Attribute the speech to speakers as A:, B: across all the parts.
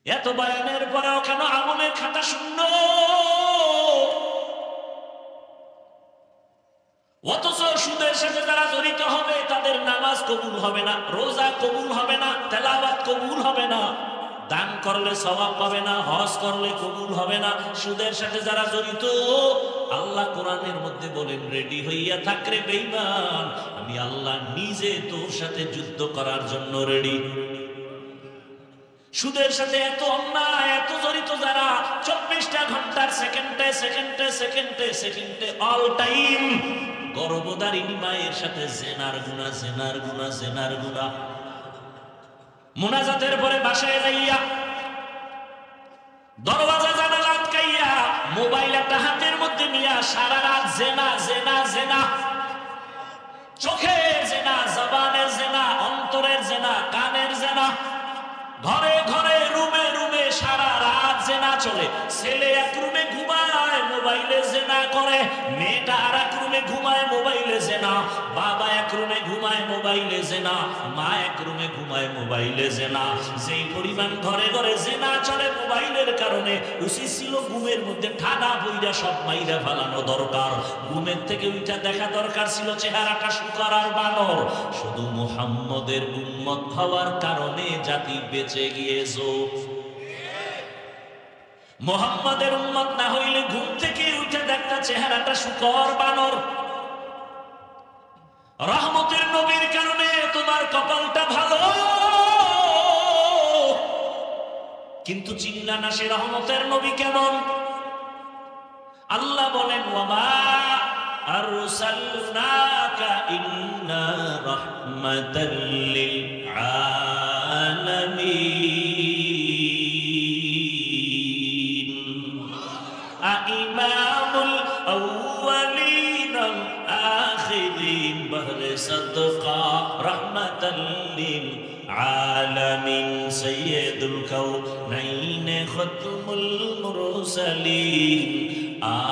A: এত বয়ানের পরেও কেন আমলের খাতা শূন্য? অথচ সুদের সাথে যারা জড়িত হবে তাদের নামাজ কবুল হবে না, রোজা কবুল হবে না, তেলাওয়াত কবুল হবে না, দান করলে সওয়াব পাবে না, হজ করলে কবুল হবে না। সুদের সাথে যারা জড়িত, আল্লাহ কোরআনের মধ্যে বলেন, রেডি হইয়া থাক রে বেঈমান, আমি আল্লাহ নিজে তোর সাথে যুদ্ধ করার জন্য রেডি। সুদের সাথে এত অন্যায়, এত জড়িত যারা, 24টা ঘন্টার সেকেন্ডে সেকেন্ডে সেকেন্ডে সেকেন্ডে অল টাইম গর্ভধারিণী মায়ের সাথে জেনার গুনাহ, জেনার গুনাহ, জেনার গুনাহ। মুনাজাতের পরে বাসায় যাইয়া দরওয়াজা জানালা আটকাইয়া মোবাইল একটা হাতের মধ্যে নিয়া সারা রাত জেনা জেনা জেনা, চোখের জেনা, জবানের জেনা, অন্তরের জেনা, কানের জেনা, ঘরে ঘরে রুমে রুমে সারা রাত জেনা চলে। ছেলে এক রুমে ঘুমায়, মোবাইলে জেনা করে, মেয়েটা আর এক রুমে ঘুমায়, মোবাইলে জেনা, বাবা এক রুমে ঘুমায়, মোবাইলে জেনা, মা এক রুমে ঘুমায়, মোবাইলে জেনা। যেই পরিমাণ ঘরে ঘরে জেনা চলে মোবাইলের কারণে, উচিত ছিল ঘুমের মধ্যে ঠাডা বইরা সব মাইরা ফেলানো দরকার। ঘুমের থেকে ওইটা দেখা দরকার ছিল চেহারাটা শুকর আর বানর। শুধু মুহাম্মদের উম্মত হওয়ার কারণে জাতি বেঁচে গিয়েছো। মুহাম্মাদের উম্মত না হইলে ঘুম থেকে উঠে দেখতা চেহারাটা শুকর বানর। রহমতের নবীর কারণে তোমার কপালটা ভালো, কিন্তু চিন্তা না সে রহমতের নবী কেমন। আল্লাহ বলেন, ওয়ামা আরসালনাকা ইল্লা রাহমাতাল লিল আলামিন। ইমামুল আউয়ালিন আল আখিরিন বহরে সাদকা রাহমাতাল লিল আলামিন সাইয়্যিদুল কাউনাইন খতমুল মুরসালিন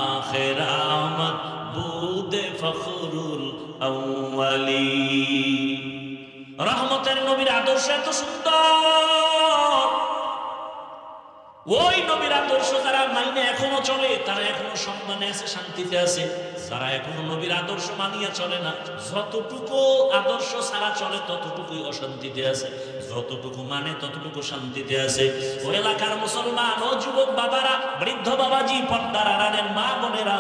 A: আখির আমদ বুদে ফখরুল আউয়ালিন। রহমতের নবীর আদর্শ এত সুন্দর, ওই নবীর আদর্শ যারা মাইনে এখনো চলে তারা এখনো সম্মানে আছে, শান্তিতে আছে। যারা এখনো নবীর আদর্শ মানিয়া চলে না, যতটুকু আদর্শ ছাড়া চলে ততটুকুই অশান্তিতে আছে, যতটুকু মানে ততটুকু শান্তিতে আছে। ও এলাকার মুসলমান, ও যুবক বাবারা, বৃদ্ধ বাবাজি, পর্দার আড়ালের মা বোনেরা,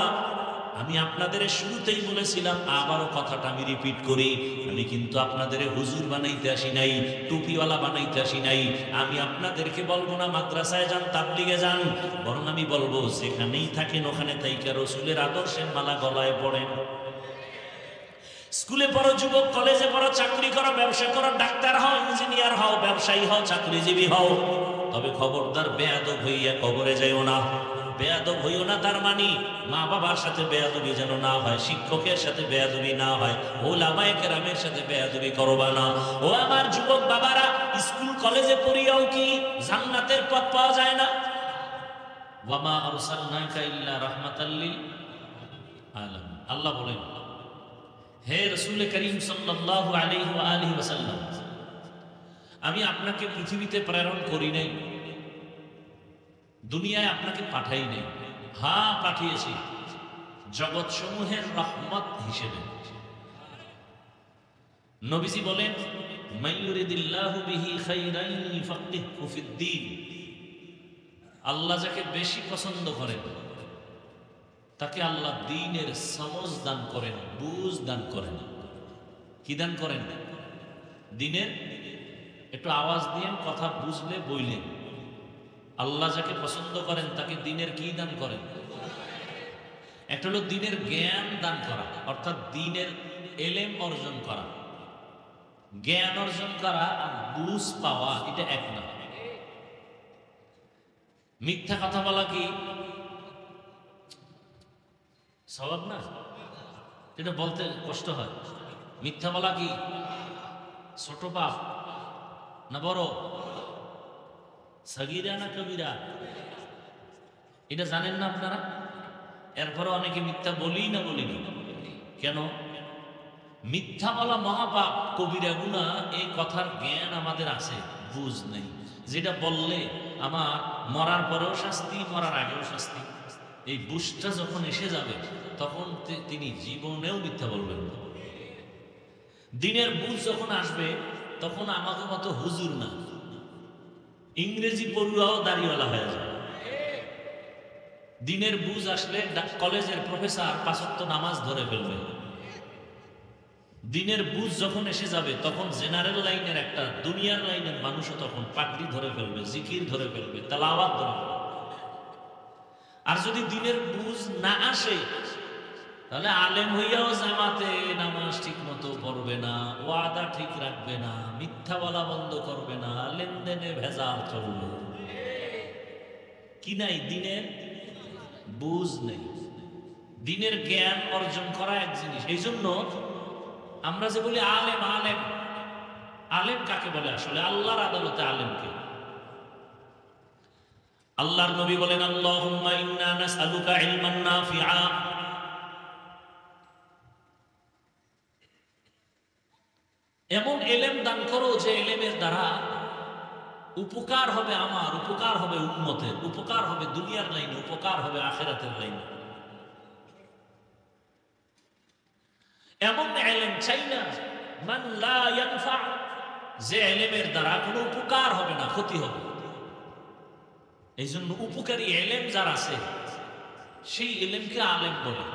A: আমি আপনাদের শুরুতেই বলেছিলাম, আবারও কথাটা আমি রিপিট করি, আমি কিন্তু আপনাদের হুজুর বানাইতে আসি নাই, টুপিওয়ালা বানাইতে আসি নাই। আমি আপনাদেরকে বলবো না মাদ্রাসায় যান, তাবলিগে যান, বরং আমি বলবো যেখানেই থাকেন ওখানে থাইকা রসুলের আদর্শের মালা গলায় পড়েন। স্কুলে পড়ো যুবক, কলেজে পড়ো, চাকরি করো, ব্যবসা করো, ডাক্তার হও, ইঞ্জিনিয়ার হও, ব্যবসায়ী হও, চাকরিজীবী হও, তবে খবরদার বেয়াদব হইয়া কবরে যাইও না। বেয়াদব হইও না তার মানে মা বাবার সাথে বেয়াদবি যেন না হয়, শিক্ষকের সাথে বেয়াদবি না হয়, ওলামায়ে কেরামের সাথে বেয়াদবি করবা না। ও আমার যুবক বাবারা, স্কুল কলেজে পড়িয়াও কি জান্নাতের পথ পাওয়া যায় না? ওয়ামা আরসালনাকা ইল্লা রাহমাতাল লিল আলামিন। আল্লাহ বলেন, হে রাসূল করিম সাল্লাল্লাহু আলাইহি ওয়া আলিহি ওয়াসাল্লাম, আমি আপনাকে পৃথিবীতে প্রেরণ করি নাই, দুনিয়ায় আপনাকে পাঠাই নাই। হ্যাঁ, পাঠিয়েছি জগৎ সমূহের রহমত হিসেবে। নবীজি বলেন, মাইয়ুরিদিল্লাহু বিহি খাইরান ইউফাক্কিহু ফিদ্দীন। আল্লাহ যাকে বেশি পছন্দ করেন তাকে আল্লাহ দ্বীনের সমঝ দান করেন, বুঝ দান করেন। কি দান করেন? দ্বীনের, একটু আওয়াজ দিয়েন, কথা বুঝলে বইলেন। আল্লাহ যাকে পছন্দ করেন তাকে দ্বীনের কি দান করেন? একটা হলো দ্বীনের জ্ঞান দান করা, অর্থাৎ দ্বীনের এলেম অর্জন করা, জ্ঞান অর্জন করা আর বুঝ পাওয়া, এটা এক না। মিথ্যা কথা বলা কি সওয়াব না? এটা বলতে কষ্ট হয়। মিথ্যা বলা কি ছোট পাপ না বড়? সাগীরা না কবিরা? এটা জানেন না আপনারা? এরপরে অনেকে মিথ্যা বলি না বলিনি কেন? মিথ্যা বলা মহাপাপ, কবিরা গুনাহ, এই কথার জ্ঞান আমাদের আছে, বুঝ নেই, যেটা বললে আমার মরার পরেও শাস্তি, মরার আগেও শাস্তি। এই বুঝটা যখন এসে যাবে তখন তিনি জীবনেও মিথ্যা বলবেন না। দিনের বুঝ যখন আসবে তখন আমাকে মতো হুজুর না, ইংরেজি পড়ুয়াও দাড়িওয়ালা হয়ে যাবে। দিনের বুঝ আসলে কলেজের প্রফেসর ৫ ওয়াক্ত নামাজ ধরে ফেলবে। দিনের বুঝ যখন এসে যাবে তখন জেনারেল লাইনের একটা দুনিয়ার লাইনের মানুষও তখন পাগড়ি ধরে ফেলবে, জিকির ধরে ফেলবে, তেলাওয়াত ধরে ফেলবে। আর যদি দিনের বুঝ না আসে তাহলে আলেম হইয়াও জামাতে নামাজ ঠিক মতো পড়বে না, ওয়াদা ঠিক রাখবে না, মিথ্যা বলা বন্ধ করবে না, লেনদেনে ভেজাল চলবে। কি নাই? দিনের বুঝ নেই। দিনের জ্ঞান অর্জন করা এক জিনিস। এই জন্য আমরা যে বলি আলেম আলেম, আলেম কাকে বলে? আসলে আল্লাহর আদালতে আলেমকে আল্লাহর নবী বলেন, আল্লাহুম্মা ইন্না নাসআলুকা ইলমান নাফিআ, এমন এলেম দান করো যে এলেমের দ্বারা উপকার হবে আমার, উপকার হবে উম্মতের, উপকার হবে দুনিয়ার লাইনে, উপকার হবে আখিরাতের লাইনে। এমন এলেম চাই না মান লা ইয়ানফা, যে এলেমের দ্বারা কোনো উপকার হবে না, ক্ষতি হবে। এই জন্য উপকারী এলেম যার আছে সেই এলেমকে আলেম বলে।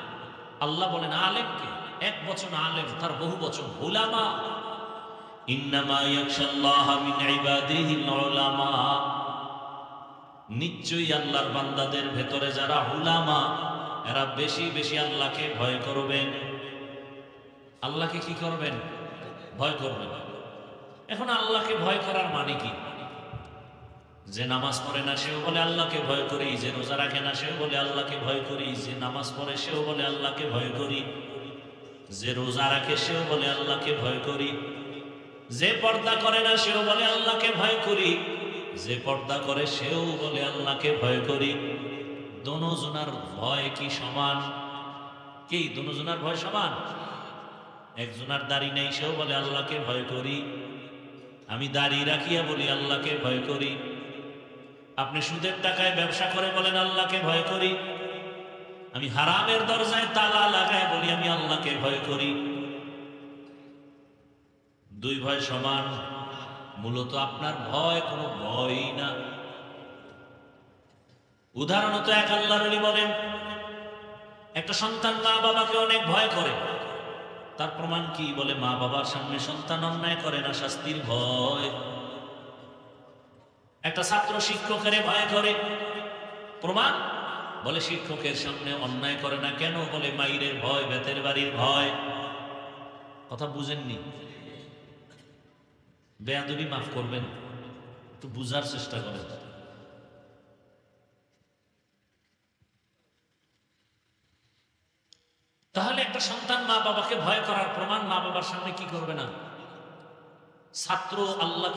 A: আল্লাহ বলেন আলেমকে, এক বচন আলেম, তার বহু বচন উলামা। ইন্নামা ইয়াখশাল্লাহা মিন ইবাদিহিল উলামা, নিশ্চয়ই আল্লাহর বান্দাদের ভেতরে যারা উলামা এরা বেশি বেশি আল্লাহকে ভয় করবেন। আল্লাহকে কি করবেন? ভয় করবেন। এখন আল্লাহকে ভয় করার মানে কি? যে নামাজ পড়ে না সেও বলে আল্লাহকে ভয় করি, যে রোজা রাখে না সেও বলে আল্লাহকে ভয় করি, যে নামাজ পড়ে সেও বলে আল্লাহকে ভয় করি, যে রোজা রাখে সেও বলে আল্লাহকে ভয় করি, যে পর্দা করে না সেও বলে আল্লাহকে ভয় করি, যে পর্দা করে সেও বলে আল্লাহকে ভয় করি। দোনোজনার ভয় কি সমান? কি দোনোজনার ভয় সমান? একজনার দাড়ি নেই সেও বলে আল্লাহকে ভয় করি, আমি দাড়ি রাখিয়া বলি আল্লাহকে ভয় করি। আপনি সুদের টাকায় ব্যবসা করে বলেন আল্লাহকে ভয় করি, আমি হারামের দরজায় তালা লাগায় বলি আমি আল্লাহকে ভয় করি। দুই ভয় সমান? মূলত আপনার ভয় কোনো ভয়ই না। উদাহরণত এক আল্লাহর ওলি বলেন, একটা সন্তান মা বাবাকে অনেক ভয় করে। তার প্রমাণ কি? বলে মা বাবার সামনে সন্তান অন্যায় করে না, শাস্তির ভয়। একটা ছাত্র শিক্ষকের ভয় করে, প্রমাণ? বলে শিক্ষকের সামনে অন্যায় করে না কেন? বলে মাইরের ভয়, বেতের বাড়ির ভয়। কথা বুঝেননি? বেয়াদবি মাফ করবেন, একটু বুঝার চেষ্টা করেন। তাহলে একটা সন্তান মা বাবাকে ভয় করার প্রমাণ মা বাবার সামনে কি করবে না? ছাত্র আল্লাহ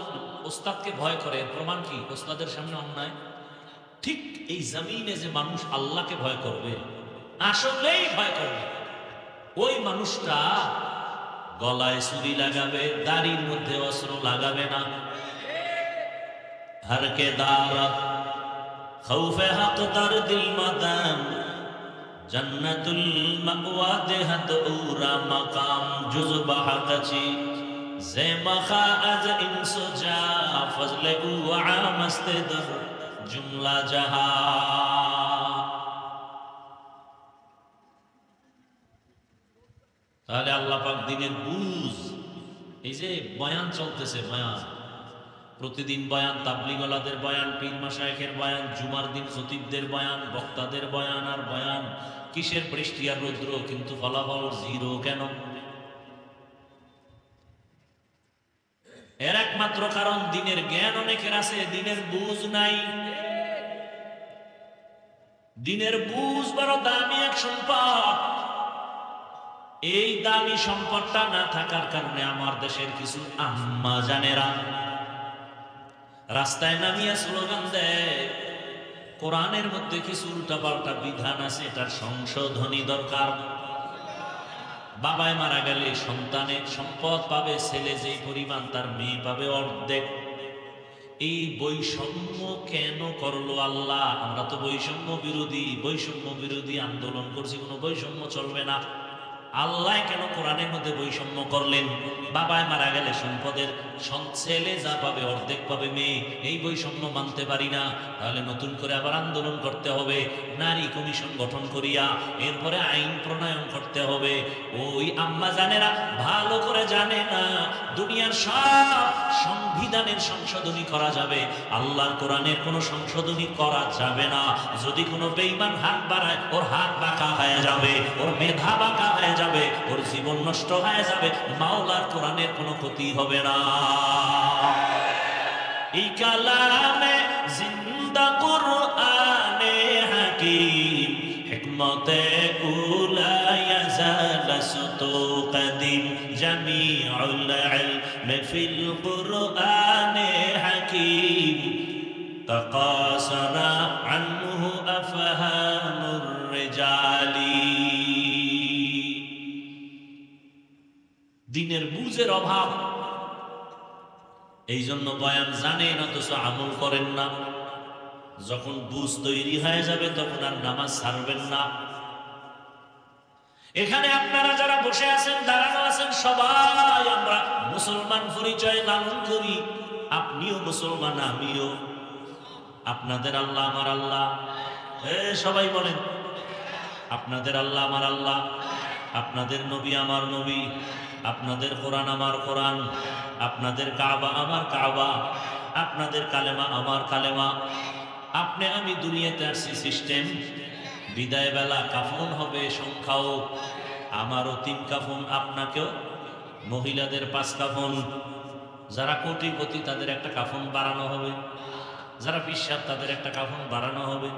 A: ওস্তাদকে ভয় করে, প্রমাণ কি? ওস্তাদের সামনে অন্যায়। ঠিক এই জমিনে যে মানুষ আল্লাহকে ভয় করবে, আসলেই ভয় করবে, ওই মানুষটা গলায় ছুরি লাগাবে, দাড়ির মধ্যে অস্ত্র লাগাবে না। হরকে দারত খৌফে হক দরদিল মাদাম, জান্নাতুল মাওয়া দেহাত উরা মাকাম জুজবা হাকাচি জে মাখা আজ ইনসুজা ফজলে উয়া মাস্তেদর জুমলা জাহা। তাহলে আল্লাহ পাক দিনের বুঝ, এই যে বয়ান চলতেছে, বয়ান প্রতিদিন বয়ান, তাবলিগওয়ালাদের বয়ান, পীর মাশায়েখের বয়ান, জুমার দিন খতিবদের বয়ান, বক্তাদের বয়ান আর বয়ান, কিসের বৃষ্টি আর রৌদ্র, কিন্তু ফলাফল জিরো। কেন? এর একমাত্র কারণ দিনের জ্ঞান অনেকের আছে, দিনের বুঝ নাই। দিনের বুঝ বড় দামি এক সম্পদ। এই দামি সম্পদটা না থাকার কারণে আমার দেশের কিছু আম্মা জানেরা রাস্তায় নামিয়া স্লোগান দেয়, কোরআনের মধ্যে কিছু উল্টাপাল্টা বিধান আছে, এটার সংশোধনী দরকার। বাবায় মারা গেলে সন্তানের সম্পদ পাবে ছেলে যেই পরিমাণ, তার মেয়ে পাবে অর্ধেক। এই বৈষম্য কেন করলো আল্লাহ? আমরা তো বৈষম্য বিরোধী আন্দোলন করছি, কোনো বৈষম্য চলবে না। আল্লাহ কেন কোরআনের মধ্যে বৈষম্য করলেন? বাবায় মারা গেলে সম্পদের ছেলে যা পাবে অর্ধেক পাবে মেয়ে, এই বৈষম্য মানতে পারি না। তাহলে নতুন করে আবার আন্দোলন করতে হবে, নারী কমিশন গঠন করিয়া এরপরে আইন প্রণয়ন করতে হবে। ওই আম্মা জানেরা ভালো করে জানে না, দুনিয়ার সব সংবিধানের সংশোধনী করা যাবে, আল্লাহর কোরআনের কোনো সংশোধনী করা যাবে না। যদি কোনো বেঈমান হাত বাড়ায়, ওর হাত বাঁকা হয়ে যাবে, ওর মেধা বাঁকা হয়ে যাবে, ওর জীবন নষ্ট হয়ে যাবে, মাওলার কোরআনের কোনো ক্ষতি হবে না। এই কালামে জিন্দা কুরআনে হাকিম, হিকমতে উলা ইয়াজালাসতু কদিম, জামিউল ইলম ফিল কুরআনে হাকিম, তাকাসারা আনহু আফহামুর রিজালি। দিনের বুঝের অভাব, এই জন্য বয়ান জানেন অথচ আমল করেন না। যখন বুঝ তৈরি হয়ে যাবে তখন আর নামাজ ছাড়বেন না। এখানে আপনারা যারা বসে আছেন, দাঁড়ানো আছেন, সবাই আমরা মুসলমান পরিচয় লালন করি। আপনিও মুসলমান, আমিও। আপনাদের আল্লাহ আমার আল্লাহ, সবাই বলেন আপনাদের আল্লাহ আমার আল্লাহ, আপনাদের নবী আমার নবী, আপনাদের কোরআন আমার কোরআন, আপনাদের কাবা আমার কাবা, আপনাদের কালেমা আমার কালেমা। আপনি আমি দুনিয়াতে আসছি সিস্টেম, বিদায় বেলা কাফন হবে সংখ্যাও, আমারও 3 কাফন, আপনাকেও, মহিলাদের 5 কাফন। যারা কোটিপতি তাদের একটা কাফন বাড়ানো হবে, যারা বিশ্বাস তাদের একটা কাফন বাড়ানো হবে।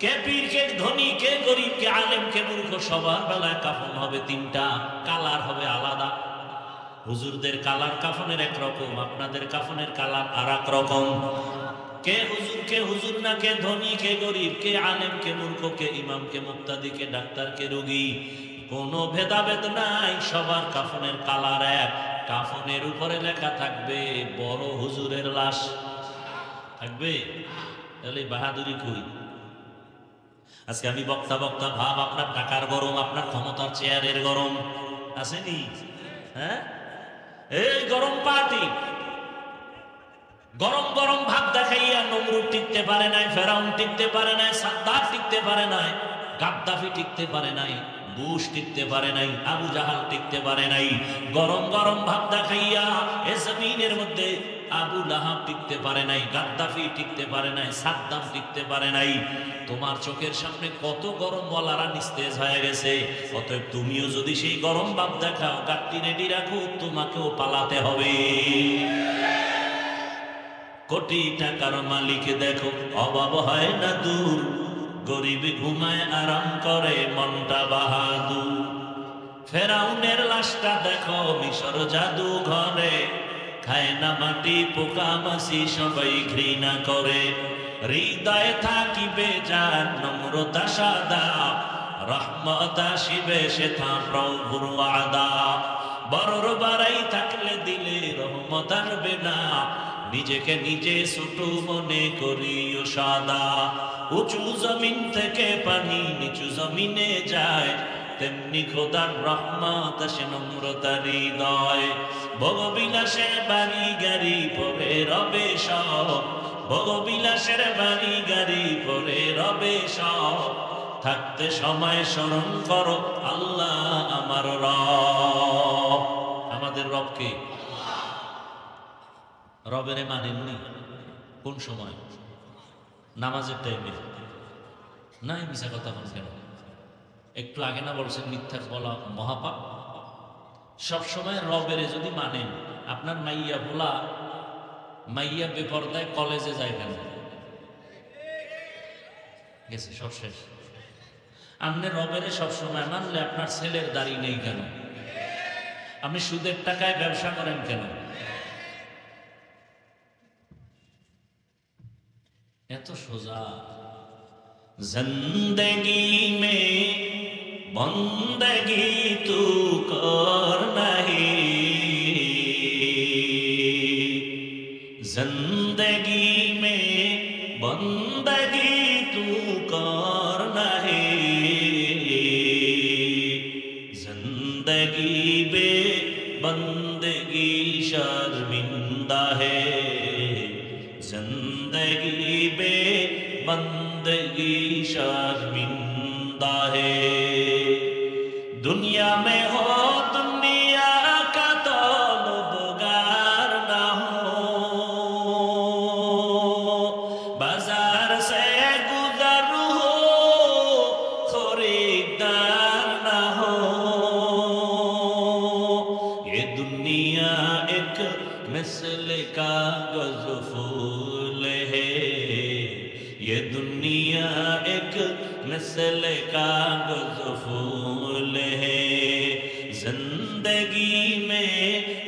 A: কে পীর, কে ধনী, কে গরিব, কে আলেম, কে মূর্খ, সবার বেলায় কাফন হবে 3টা, কালার হবে আলাদা। হুজুরদের কালার কাফনের একরকম, আপনাদের কাফনের কালার আর এক রকম। কে হুজুর, কে হুজুর না, কে ধনী, কে গরিব, কে আলেম, কে মূর্খ, কে ইমাম, কে মুক্তাদি, কে ডাক্তার, কে রোগী, কোনো ভেদাভেদ নাই। সবার কাফনের কালার এক। কাফনের উপরে লেখা থাকবে বড় হুজুরের লাশ থাকবে। তাহলে বাহাদুরি কই? আজকে আমি বক্তা ভাব, আপনার টাকার গরম, আপনার ক্ষমতার চেয়ারের গরম আসেনি? হ্যাঁ, এই গরম পার্টি, গরম গরম ভাব দেখাইয়া নমরুদ টিকতে পারে নাই, ফেরাউন টিকতে পারে নাই, সাদ্দাত টিকতে পারে নাই, গাদ্দাফি টিকতে পারে নাই, বুশ টিকতে পারে নাই, আবু জাহাল টিকতে পারে নাই। গরম গরম ভাব দেখাইয়া এ জমিনের মধ্যে আবু লাহাব টিকতে পারে নাই, গাদ্দাফি টিকতে পারে নাই, সাদ্দাম টিকতে পারে নাই। তোমার চোখের সামনে কত গরম বলারা নিস্তেজ হয়ে গেছে। অতএব তুমিও যদি সেই গরম ভাব দেখাও, গাট্টি রেডি রাখো, তোমাকেও পালাতে হবে। কোটি টাকার মালিক দেখো, অভাব হয় না দূর, গরিব ঘুমায় আরাম করে মনটা বাহাদুর। ফেরাউনের লাশটা দেখো মিশর জাদু ঘরে, খায় না মাটি পোকা মাছি সবাই ঘৃণা করে। হৃদয়ে থাকিবে যার নম্রতা সাদা, রহমত আসিবে সেথা প্রভুর ওয়াদা। বড়র বাড়াই থাকলে দিলে রহমত আসবে না, নিজেকে নিজে ছোট মনে করিও সাদা। উঁচু জমিন থেকে পানি নিচু জমিনে যায়, তেমনি খোদার রহমত আসে নম্রতার হৃদয়। ভোগবিলাসের বাড়ি গাড়ি পরে রবে সব, ভোগবিলাসের বাড়ি গাড়ি পরে রবে সব। থাকতে সময় স্মরণ করো আল্লাহ আমার রব। আমাদের রবকে, রবেরে মানেননি? কোন সময়? নামাজের টাইমে নাই। মিশা কথা বল কেন? একটু আগে না বলছেন মিথ্যা বলা মহাপাপ? সবসময় রবেরে যদি মানেন, আপনার মাইয়া বলা, মাইয়া বেপরদায় কলেজে যায় কেন? গেছে, সব শেষ। আপনি রবেরে সবসময় মানলে আপনার ছেলের দাড়ি নেই কেন? আপনি সুদের টাকায় ব্যবসা করেন কেন? এত সোজা। জিন্দগি মে বন্দগি তু কর নাহি, জিন্দগি बंदगी तू करना है, जिंदगी बे बंदगी शर्मिंदा है, जिंदगी बे बंदगी शर्मिंदा है। दुनिया में हो दुनिया का तलबगार ना हो, बाजार से गुजर हो खरीदार ना हो। ये दुनिया एक मिसल कागज फूल है, ये दुनिया एक मिसल कागज फूल है, जिंदगी में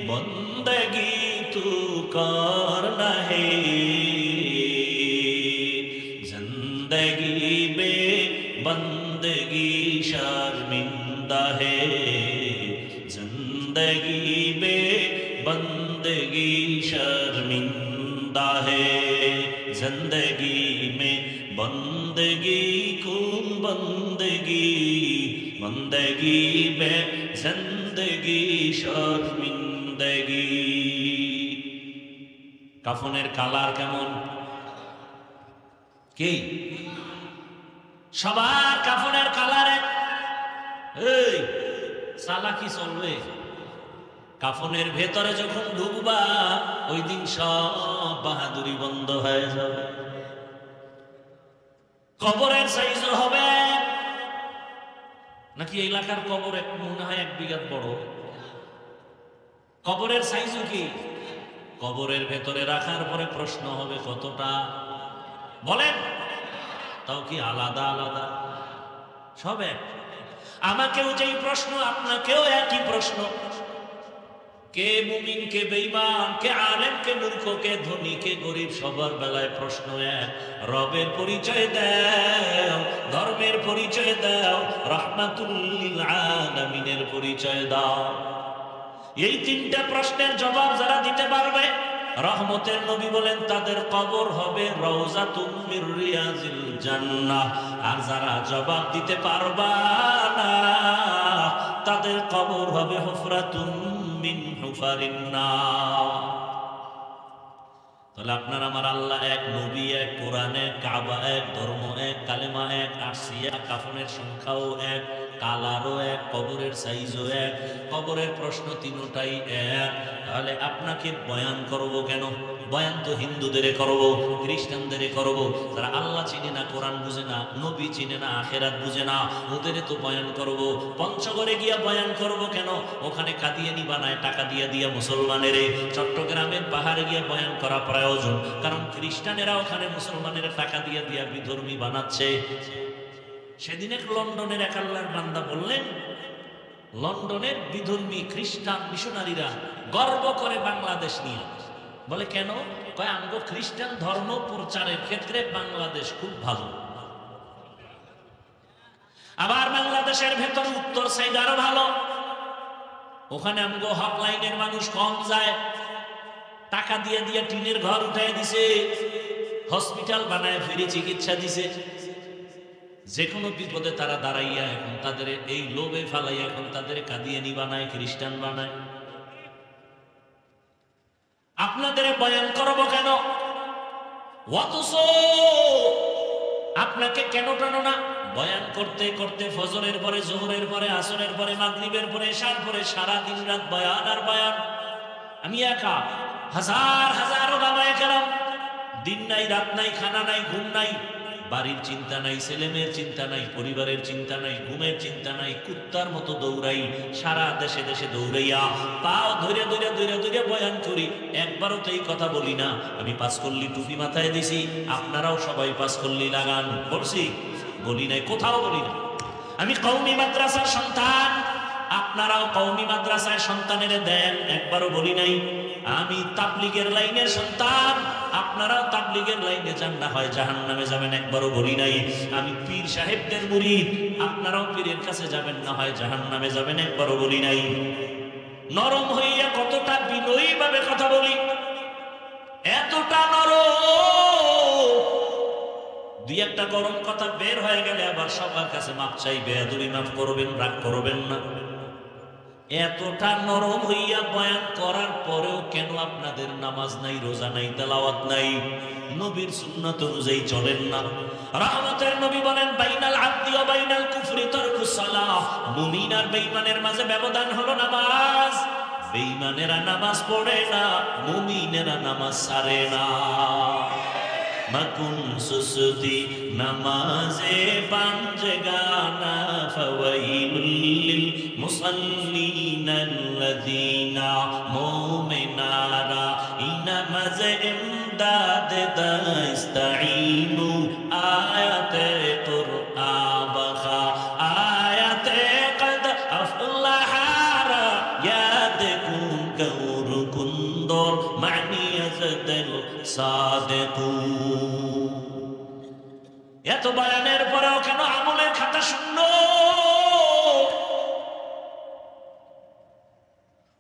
A: बंदगी तू करना है, जिंदगी में बंदगी शर्मिंदा है, जिंदगी में बंदगी शर्मिंदा है, जिंदगी में बंदगी कौन बंदगी, बंदगी में जिंदगी शर्मिंदगी। কাফনের কালার কেমন? কি সবার কাফনের কালারে এই চালাকি চলবে? কাফনের ভেতরে যখন ঢুকবা ওই দিন সব বাহাদুরি বন্ধ হয়ে যাবে। কবরের সাইজ হবে নাকি এলাকার কবর এক মনে হয় 1 বিঘা বড়? কবরের সাইজও কি? কবরের ভেতরে রাখার পরে প্রশ্ন হবে কতটা বলেন? তাও কি আলাদা আলাদা? সব এক। আমাকেও যেই প্রশ্ন আপনাকেও একই প্রশ্ন। কে মুমিন কে বেঈমান, কে আলেম কে মূর্খ, কে ধনী কে গরিব, সবার বেলায় প্রশ্ন এক। রবের পরিচয় দাও, ধর্মের পরিচয় দাও, রাহমাতুল লিল আলামিনের পরিচয় দাও। এই 3টা প্রশ্নের জবাব যারা দিতে পারবে, রহমতের নবী বলেন তাদের কবর হবে রওজাতুম মির রিয়াজিল জান্নাহ। আর যারা জবাব দিতে পারবা না তাদের কবর হবে হুফরাতুম মিন হুফারিন নার। তাহলে আপনার আমার আল্লাহ এক, নবী এক, কোরআন এক, কাবা এক, ধর্ম এক, কালেমা এক, আরশি এক, কাফনের সংখ্যাও এক, কালারও এক, কবরের সাইজও এক, কবরের প্রশ্ন 3টাই এক। তাহলে আপনাকে বয়ান করব কেন? বয়ান তো হিন্দুদের করব, খ্রিস্টানদের করব, যারা আল্লাহ চিনে না, কোরআন বুঝে না, নবী চিনে না, আখেরাত বুঝে না, ওদের তো বয়ান করব। পঞ্চগড়ে গিয়া বয়ান করব কেন? ওখানে কাদিয়ানি বানায় টাকা দিয়া দিয়া মুসলমানের। চট্টগ্রামের পাহাড়ে গিয়া বয়ান করা প্রয়োজন, কারণ খ্রিস্টানেরা ওখানে মুসলমানের টাকা দিয়া দিয়া বিধর্মী বানাচ্ছে। সেদিন এক লন্ডনের এক আল্লাহর বান্দা বললেন, লন্ডনের বিধর্মী খ্রিস্টান মিশনারিরা গর্ব করে বাংলাদেশ নিয়ে। বলে কেন? কয় আমগো খ্রিস্টান ধর্ম প্রচারের ক্ষেত্রে বাংলাদেশ খুব ভালো। আবার বাংলাদেশের ভেতর উত্তর সাইড আরো ভালো, ওখানে আমগো হক লাইনের মানুষ কম যায়, টাকা দিয়ে দিয়ে টিনের ঘর উঠাই দিছে, হসপিটাল বানায় ফ্রি চিকিৎসা দিছে। যে কোনো বিপদে তারা দাঁড়াইয়া এখন তাদের এই লোভে ফালাইয়া এখন তাদের কাদিয়ানি বানায়, খ্রিস্টান বানায়। আপনাদের বয়ান করব কেন? অথচ আপনাকে কেন টানো না? বয়ান করতে করতে ফজরের পরে, জোহরের পরে, আসরের পরে, মাগরিবের পরে, এশার পরে সারা দিন রাত বয়ান আর বয়ান। আমি একা, হাজার হাজার ওলামায়ে কেরাম, দিন নাই রাত নাই, খানা নাই ঘুম নাই, বাড়ির চিন্তা নাই, ছেলেমেয়ের চিন্তা নাই, পরিবারের চিন্তা নাই, ঘুমের চিন্তা নাই, কুত্তার মতো দৌড়াই, সারা দেশে দেশে দৌড়াইয়া পাও ধরে ধরে ধরে ধরে বয়ান করি। একবারও তো এই কথা বলি না আমি 5 কল্লি টুপি মাথায় দিছি, আপনারাও সবাই 5 কল্লি লাগান, বলছি? বলি নাই, কোথাও বলি না। আমি কওমি মাদ্রাসার সন্তান, আপনারাও কওমি মাদ্রাসায় সন্তানের দেন, একবারও বলি নাই। আমি তাবলীগের লাইনের সন্তান, আপনারাও তাবলীগের লাইনে যান, না হয় জাহান্নামে যাবেন, একবারও বলি নাই। আমি পীর সাহেবদের মুরিদ, আপনারাও পীরের কাছে যাবেন, না হয় জাহান্নামে যাবেন, একবারও বলি নাই। নরম হইয়া কতটা বিনয়ী ভাবে কথা বলি, এতটা নরম দুই একটা গরম কথা বের হয়ে গেলে আবার সবার কাছে মাপ চাই, বেয়াদবি মাফ করবেন, রাগ করবেন না। এতটা নরম হইয়া বয়ান করার পরেও কেন আপনাদের নামাজ নাই, রোজা নাই, তেলাওয়াত নাই, নবীর সুন্নাত অনুযায়ী চলেন না? রহমতের নবী বলেন, বাইনাল আবদি ওয়া বাইনাল কুফরি তারকুস সালাহ। মুমিন আর বেঈমানের মাঝে ব্যবধান হলো নামাজ। বেঈমানেরা নামাজ পড়ে না, মুমিনেরা নামাজ ছাড়ে না। মাকুন সুসুতি নামাজে পাঞ্জগানা ফাওয়াইলুল লিল মুসাল্লিনাল্লাযীনা মুমিনারা ইনামাজে ইমদাদ দাস্তাঈনু আয়াতে কুরআন বাখা আয়াতে কদ আফলাহারা ইয়াদকুন কাউরকুন্দর মানিয়াজাদাল সাদেকু। এত বয়ানের পরেও কেন আমলের খাতা শূন্য?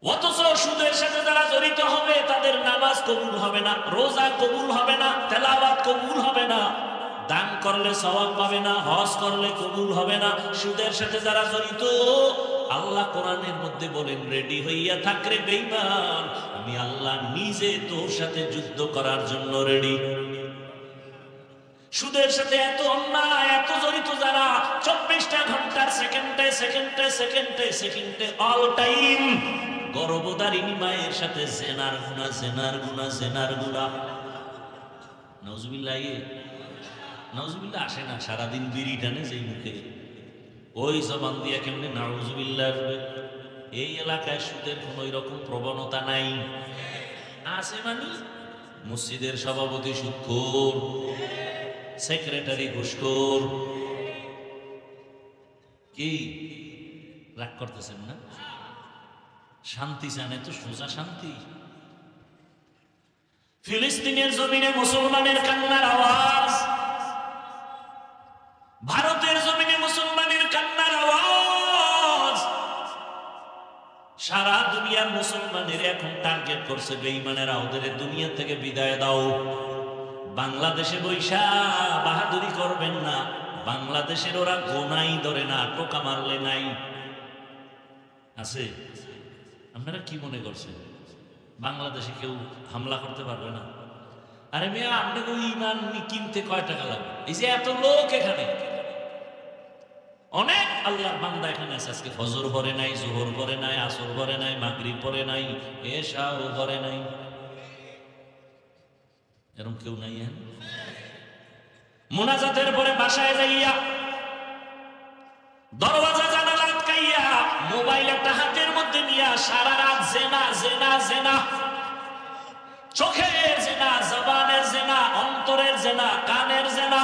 A: অথচ সুদের সাথে যারা জড়িত হবে তাদের নামাজ কবুল হবে না, রোজা কবুল হবে না, তেলাওয়াত কবুল হবে না, দান করলে সওয়াব পাবে না, হজ করলে কবুল হবে না। সুদের সাথে যারা জড়িত, আল্লাহ কোরআনের মধ্যে বলেন, রেডি হইয়া থাক রে বেঈমান, আমি আল্লাহ নিজে তোর সাথে যুদ্ধ করার জন্য রেডি। সুদের সাথে এত অন্যায়, এত জড়িত যারা, 24টা ঘন্টার সেকেন্ডে সেকেন্ডে সেকেন্ডে সেকেন্ডে অল টাইম গর্ভধারিণী মায়ের সাথে জেনার গুনাহ, জেনার গুনাহ, জেনার গুনাহ। নাউজুবিল্লাহ, নাউজুবিল্লাহ আসে না, সারাদিন বিড়ি টানে যেই মুখে, ওই জবান দিয়া কেমনে নাউজুবিল্লাহ আসবে? এই এলাকায় সুদের কোন রকম প্রবণতা নাই। আছে মানে মসজিদের সভাপতি সুদখোর, সেক্রেটারি ঘুষখোর। কি রাগ করতেছেন না? শান্তি চান? এত সোজা শান্তি? ফিলিস্তিনের জমিনে মুসলমানের কান্নার আওয়াজ, ভারতের জমিনে মুসলমানের কান্নার আওয়াজ। সারা দুনিয়ার মুসলমানের এখন টার্গেট করছে বেঈমানেরা, ওদের দুনিয়া থেকে বিদায় দাও। বাংলাদেশে বৈশা বাহাদুরি করবেন না, বাংলাদেশের ওরা গোনাই ধরে না, টোকা মারলে নাই। আছে? আপনারা কি মনে করছেন বাংলাদেশে কেউ হামলা করতে পারবে না? আরে মেয়া, আপনাকে ইমান কিনতে কয় টাকা লাগবে? এই যে এত লোক এখানে, অনেক আল্লাহর বান্দা এখানে আছে, আজকে ফজর পড়ে নাই, জোহর পড়ে নাই, আসর পড়ে নাই, মাগরিব পড়ে নাই, এশাও পড়ে নাই। এরকম কেউ নাই? মুনাজাতের পরে বাসায় যাইয়া দরওয়াজা জানালা আটকাইয়া মোবাইল একটা হাতের মধ্যে নিয়া সারা রাত জেনা জেনা জেনা, চোখের জেনা, জবানের জেনা, অন্তরের জেনা, কানের জেনা,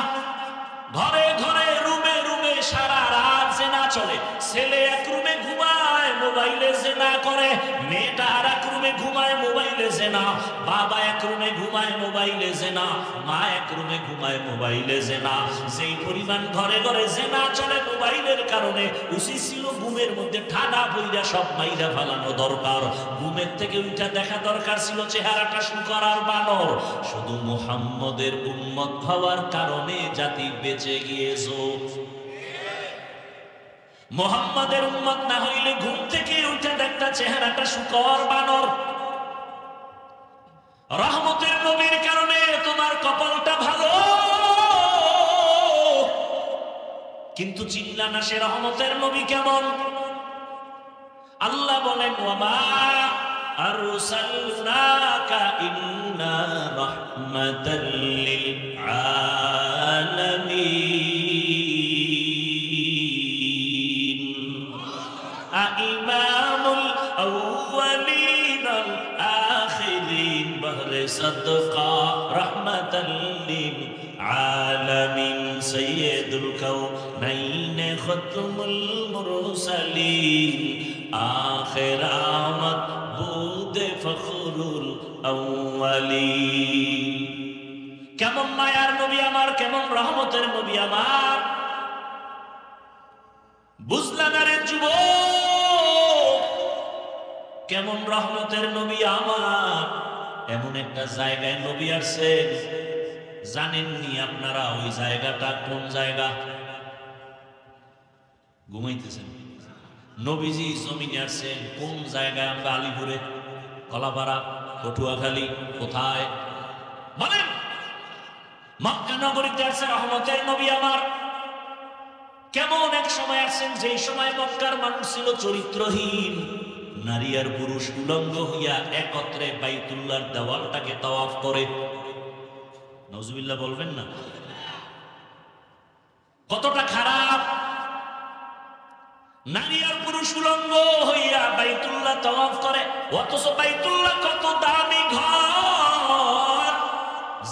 A: ঘরে ঘরে রুমে রুমে সারা রাত জেনা চলে। ছেলে এক রুমে ঘুমায়, মোবাইলে জেনা করে, মেয়েটা আর এক রুমে ঘুমায়, মোবাইলে জেনা, বাবা এক রুমে ঘুমায়, মোবাইলে জেনা, মা এক রুমে ঘুমায়, মোবাইলে জেনা। সেই পরিমাণ ঘরে ঘরে জেনা চলে মোবাইলের কারণে, উচিত ছিল ঘুমের মধ্যে ঠাডা বইরা সব মাইরা ফেলানো দরকার, ঘুমের থেকে উঠা দেখা দরকার ছিল চেহারাটা শুকর আর বানর। শুধু মুহাম্মদের উম্মত হওয়ার কারণে জাতি বেঁচে গিয়েছো। মুহাম্মাদের উম্মত না হইলে ঘুম থেকে উঠে দেখতা চেহারাটা শুকর বানর। রহমতের নবীর কারণে তোমার কপালটা ভালো, কিন্তু চিনলা না সে রহমতের নবী কেমন। আল্লাহ বলেন, ওয়ামা আরসালনাকা ইল্লা রাহমাতাল লিল আলামিন। ইমামুল আউয়ালিন আল আখিরিন বহরে সাদকা রাহমাতাল লিল আলামিন। সাইয়্যিদুল কাউনাইন খতমুল মুরসালিন আখির আমত বুদে ফখরুল আউয়ালিন। কেমন মায়ার নবী আমার, কেমন রহমতের নবী আমার, বুঝলা না রে যুবক? কেমন রহমতের নবী আমার। এমন একটা জায়গায় নবী আসছেন জানেননি আপনারা ওই জায়গাটা কোন জায়গা? ঘুমাইতেছেন। নবীজি জমিনে আসছেন কোন জায়গায়? আমরা আলিপুরে, কলাপাড়া, পটুয়াখালী, কোথায় বলেন? মক্কা নগরীতে আসছে রহমতের নবী আমার। কেমন এক সময় আসছেন যেই সময় মক্কার মানুষ ছিল চরিত্রহীন, নারী আর পুরুষ উলঙ্গ হইয়া একত্রে বাইতুল্লাহর দেওয়ালটাকে তাওয়াফ করে। নাউজুবিল্লাহ বলবেন না? কতটা খারাপ! নারী আর পুরুষ উলঙ্গ হইয়া বাইতুল্লাহ তাওয়াফ করে, অথচ বাইতুল্লাহ কত দামি ঘর।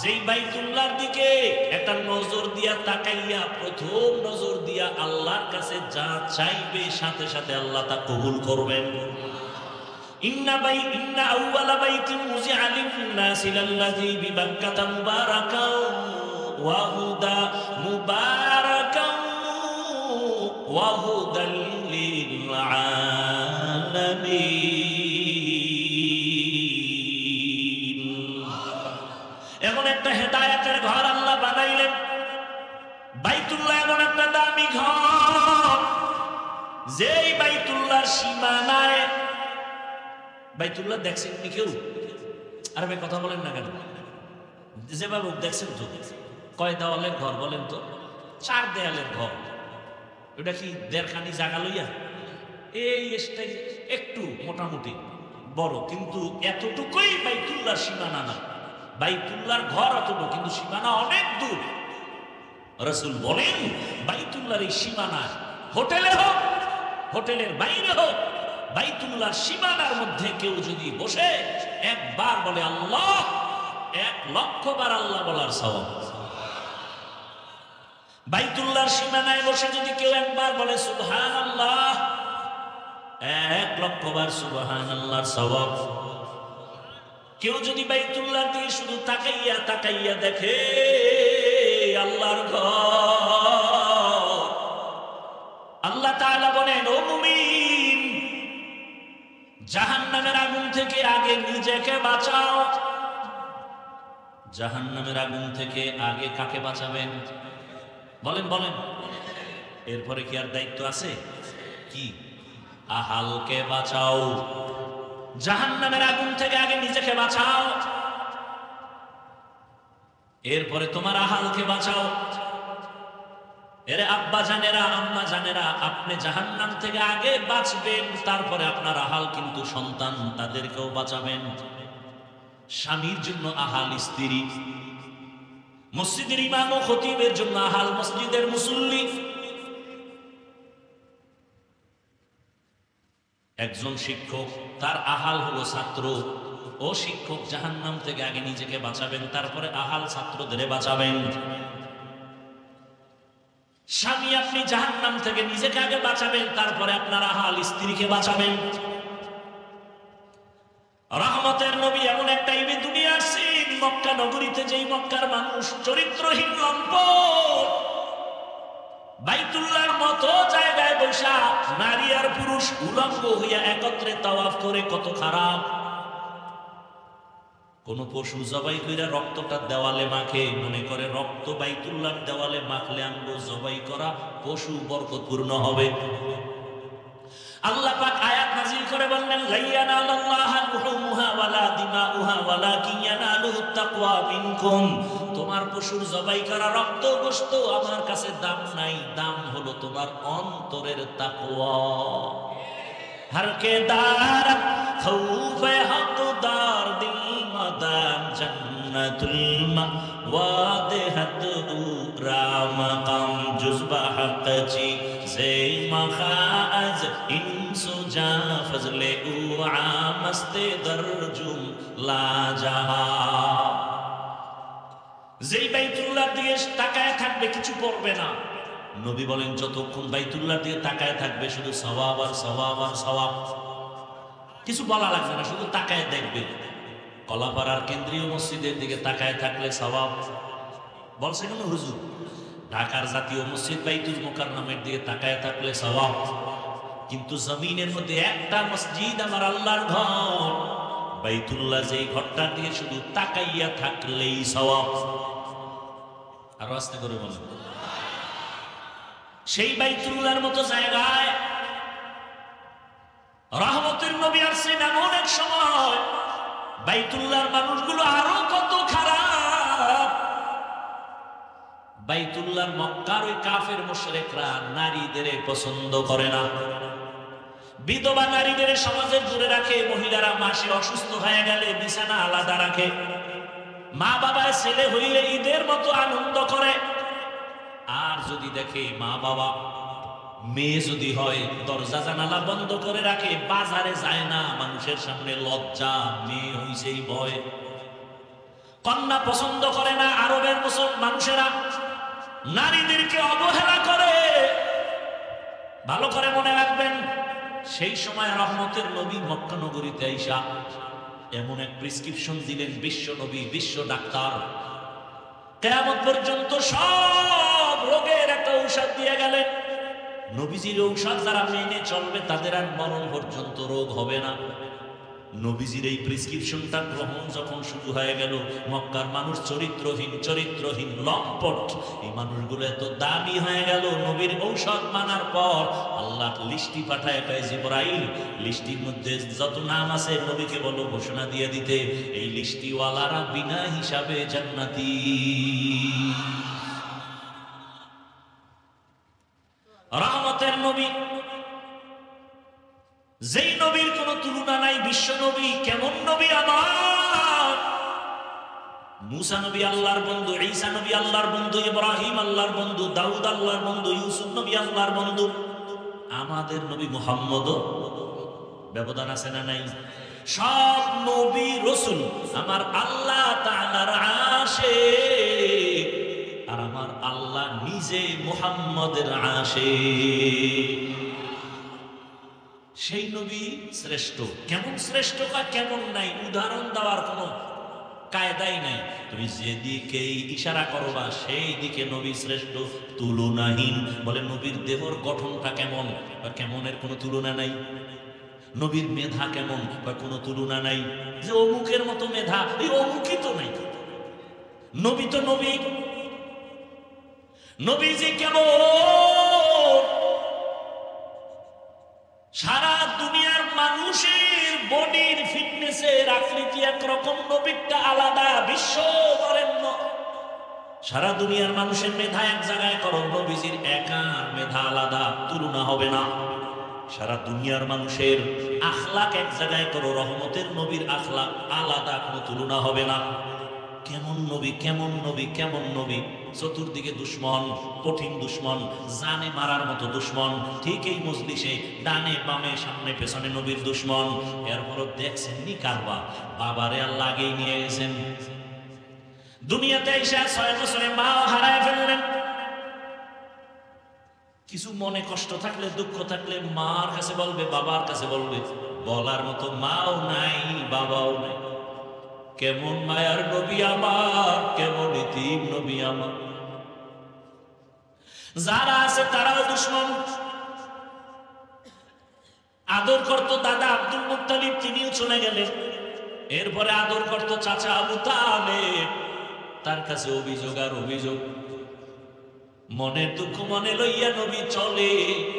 A: যেই বাইতুল্লাহর দিকে একটা নজর দিয়া তাকাইয়া, প্রথম নজর দিয়া আল্লাহর কাছে যা চাইবে সাথে সাথে আল্লাহ তা কবুল করবেন। ইন্না আউওয়ালা বাইতিন উযিআ লিন-নাসি লাল্লাযী বিবাক্কাতা মুবারাকাও ওয়া হুদা ওয়া হুদাল লিল আলামিন। এমন একটা হেদায়েতের ঘর আল্লাহ বানাইলেন। বাইতুল্লাহ এমন একটা দামি ঘর, যেই বাইতুল্লাহর সীমানায়, বাইতুল্লাহ দেখছেন নি কেউ? আরে ভাই কথা বলেন না কেন? যেভাবে দেখছেন তো, কয় দেওয়ালের ঘর বলেন তো? 4 দেয়ালের ঘর। ওটা কি দেড়খানি জায়গা লইয়া? এই একটু মোটামুটি বড়, কিন্তু এতটুকুই বাইতুল্লাহর সীমানা না। বাইতুল্লাহর ঘর অতটুকু, কিন্তু সীমানা অনেক দূর। রাসূল বলেন বাইতুল্লাহর এই সীমানা, হোটেলে হোক, হোটেলের বাইরে হোক, বাইতুল্লাহর সীমানার মধ্যে কেউ যদি বসে একবার বলে আল্লাহ, 1,00,000 বার আল্লাহ বলার সওয়াব। বাইতুল্লাহর সীমানায় বসে যদি কেউ একবার বলে সুবহানাল্লাহ, 1,00,000 বার সুবহানাল্লাহর সওয়াব। কেউ যদি বাইতুল্লাহর দিকে শুধু তাকাইয়া তাকাইয়া দেখে আল্লাহর ঘর, আল্লাহ তাআলা বলেন ও মুমিন, জাহান্নামের আগুন থেকে আগে নিজেকে বাঁচাও। জাহান্নামের আগুন থেকে আগে কাকে বাঁচাবেন? বলেন বলেন। এরপরে কি আর দায়িত্ব আছে? কি? আহালকে বাঁচাও। জাহান্নামের আগুন থেকে আগে নিজেকে বাঁচাও, এরপরে তোমার আহালকে বাঁচাও। এরে আব্বা জানেরা, আম্মা জানেরা, আপনি জাহান্নাম থেকে আগে বাঁচবেন, তারপরে আপনার আহাল কিন্তু সন্তান, তাদেরকেও বাঁচাবেন। স্বামীর জন্য আহাল স্ত্রী, মসজিদের ইমাম ও খতিবের জন্য আহাল মসজিদের মুসল্লি। একজন শিক্ষক, তার আহাল হলো ছাত্র। ও শিক্ষক জাহান্নাম থেকে আগে নিজেকে বাঁচাবেন, তারপরে আহাল ছাত্রদের বাঁচাবেন। স্বামী, আপনি জাহান্নাম থেকে নিজেকে আগে বাঁচাবেন, তারপরে আপনার আহাল স্ত্রীকে বাঁচাবেন। রহমতের নবী এমন একটা ইবে দুনিয়া আসছেন মক্কা নগরীতে, যেই মক্কার মানুষ চরিত্রহীন, লম্পট, বাইতুল্লাহর মতো জায়গায় বসা নারী আর পুরুষ উলঙ্গ হইয়া একত্রে তাওয়াফ করে। কত খারাপ! কোন পশু জবাই কইরা রক্তটা দেওয়ালে মাখে, মনে করে রক্ত বাইতুল্লাহর দেওয়ালে মাখলে আনবো জবাই করা পশু বরকতপূর্ণ হবে। আল্লাহ পাক আয়াত নাযিল করে বললেন লা ইয়ানালুল্লাহা লুহুমুহা ওয়ালা দিমাউহা ওয়ালাকিন ইয়ানালুহুত তাকওয়া মিনকুম। তোমার পশুর জবাই করা রক্ত গোশত আমার কাছে দাম নাই, দাম হলো তোমার অন্তরের তাকওয়া। हर के दार खौफ हकदार दिल मदाम जन्नतुल मवादहत राम कम जुज़बा हक़ची से मखाज इंसुजा फजले आमस्ते दरजुम ला जहा। যেই বাইতুল্লাহর দিকে তাকায় থাকবে কিছু পড়বে না। নবী বলেন যতক্ষণ বাইতুল্লাহর দিকে তাকায় থাকবে শুধু সওয়াব আর সওয়াব আর সওয়াব, কিছু বলা লাগবে না, শুধু তাকায় দেখবে। কলাপাড়ার কেন্দ্রীয় মসজিদের দিকে তাকায় থাকলে সওয়াব বলছে কেন হুজুর? ঢাকার জাতীয় মসজিদ বাইতুল মুকাররমের দিকে তাকায় থাকলে সওয়াব। কিন্তু জমিনের মধ্যে একটা মসজিদ আমার আল্লাহর ঘর, বাইতুল্লাহ, যেই ঘরটার দিকে শুধু তাকাইয়া থাকলেই সওয়াব। আরো আস্তে করে বলেন। সেই বাইতুল্লাহর মতো জায়গায় রহমতের নবী আসছেন এমন এক সময় বাইতুল্লাহর মানুষগুলো আরো কত খারাপ। বাইতুল্লাহর মক্কার ওই কাফের মুশরিকরা নারীদের পছন্দ করে না, বিধবা নারীদের সমাজে দূরে রাখে, মহিলারা মাসে অসুস্থ হয়ে গেলে বিছানা আলাদা রাখে, মা বাবা ছেলে হইলে ঈদের মতো আনন্দ করে, আর যদি দেখে মা বাবা মেয়ে যদি হয় দরজা জানালা বন্ধ করে রাখে, বাজারে যায় না, মানুষের সামনে লজ্জা, মেয়ে হইছেই ভয়, কন্যা পছন্দ করে না। আরবের মানুষেরা নারীদেরকে অবহেলা করে। ভালো করে মনে রাখবেন, সেই সময় রহমতের নবী মক্কা নগরীতে আইসা এমন এক প্রেসক্রিপশন দিলেন, বিশ্ব নবী, বিশ্ব ডাক্তার, কিয়ামত পর্যন্ত সব রোগের একটা ঔষধ দিয়ে গেলেন। নবীজির ঔষধ যারা মেনে চলবে তাদের আর মরণ পর্যন্ত রোগ হবে না। নবীজির এই প্রেসক্রিপশনটা গ্রহণ যখন শুরু হয়ে গেল, মক্কার মানুষ চরিত্রহীন লম্পট, এই মানুষগুলো এত দামি হয়ে গেল। নবীর ঔষধ মানার পর আল্লাহ লিস্টি পাঠায়, কয় জিবরাইল, লিস্টির মধ্যে যত নাম আছে নবীকে বলো ঘোষণা দিয়ে দিতে, এই লিস্টিওয়ালারা বিনা হিসাবে জান্নাতি। রহমতের নবী, যেই নবীর কোন তুলনা নাই, বিশ্ব নবী। কেমন নবী আমার? মুসা নবী আল্লাহর বন্ধু, ঈসা নবী আল্লাহর বন্ধু, ইব্রাহিম আল্লাহর বন্ধু, দাউদ আল্লাহর বন্ধু, ইউসুফ নবী আল্লাহর বন্ধু। আমাদের নবী মুহাম্মদ, ব্যবধান আছে না নাই? সব নবী রাসূল আমার আল্লাহ তাআলার আশিক, আর আমার আল্লাহ নিজে মুহাম্মদের আশিক। সেই নবী শ্রেষ্ঠ। কেমন শ্রেষ্ঠ বা কেমন নাই উদাহরণ দেওয়ার কোন কায়দাই নাই। তুমি যেদিকেই ইশারা করবা সেই দিকে নবী শ্রেষ্ঠ, তুলনাহীন। বলে নবীর দেহর গঠনটা কেমন বা কেমনের কোনো তুলনা নাই। নবীর মেধা কেমন বা কোনো তুলনা নাই, যে অমুকের মতো মেধা, এই অমুকই তো নাই। নবী তো নবী। নবী যে কেমন সারা দুনিয়ার মানুষের বডির ফিটনেসের আকৃতি একরকম, নবীরটা আলাদা, বিশ্ব বরেণ্য। সারা দুনিয়ার মানুষের মেধা এক জায়গায় করো, নবীজির একার মেধা আলাদা, তুলনা হবে না। সারা দুনিয়ার মানুষের আখলাক এক জায়গায় করো, রহমতের নবীর আখলাক আলাদা, কোনো তুলনা হবে না। কেমন নবী, কেমন নবী, কেমন নবী! চতুর্দিকে দুশ্মন, কঠিন দুশ্মন, জানে মারার মতো দুশ্মন। ঠিক এই মজলিসে ডানে বামে সামনে পেছনে নবীর দুশ্মন। এরপরও দেখছেন নি কারবা, বাবারে আল্লাহ আগেই নিয়ে গেছেন। দুনিয়াতে এসে 6 বছরে মা হারায় ফেললেন। কিছু মনে কষ্ট থাকলে, দুঃখ থাকলে মার কাছে বলবে, বাবার কাছে বলবে, বলার মতো মাও নাই, বাবাও নাই। কেমন মায়ার নবী আমার, কেমন ইতিম নবী আমার। যারা আছে তারাও দুশ্মন। আদর করত দাদা আব্দুল মুত্তালিব, তিনিও চলে গেলেন। এরপরে আদর করত চাচা আবু তালেব, তার কাছে অভিযোগ আর অভিযোগ। মনের দুঃখ মনে লইয়া নবী চলে,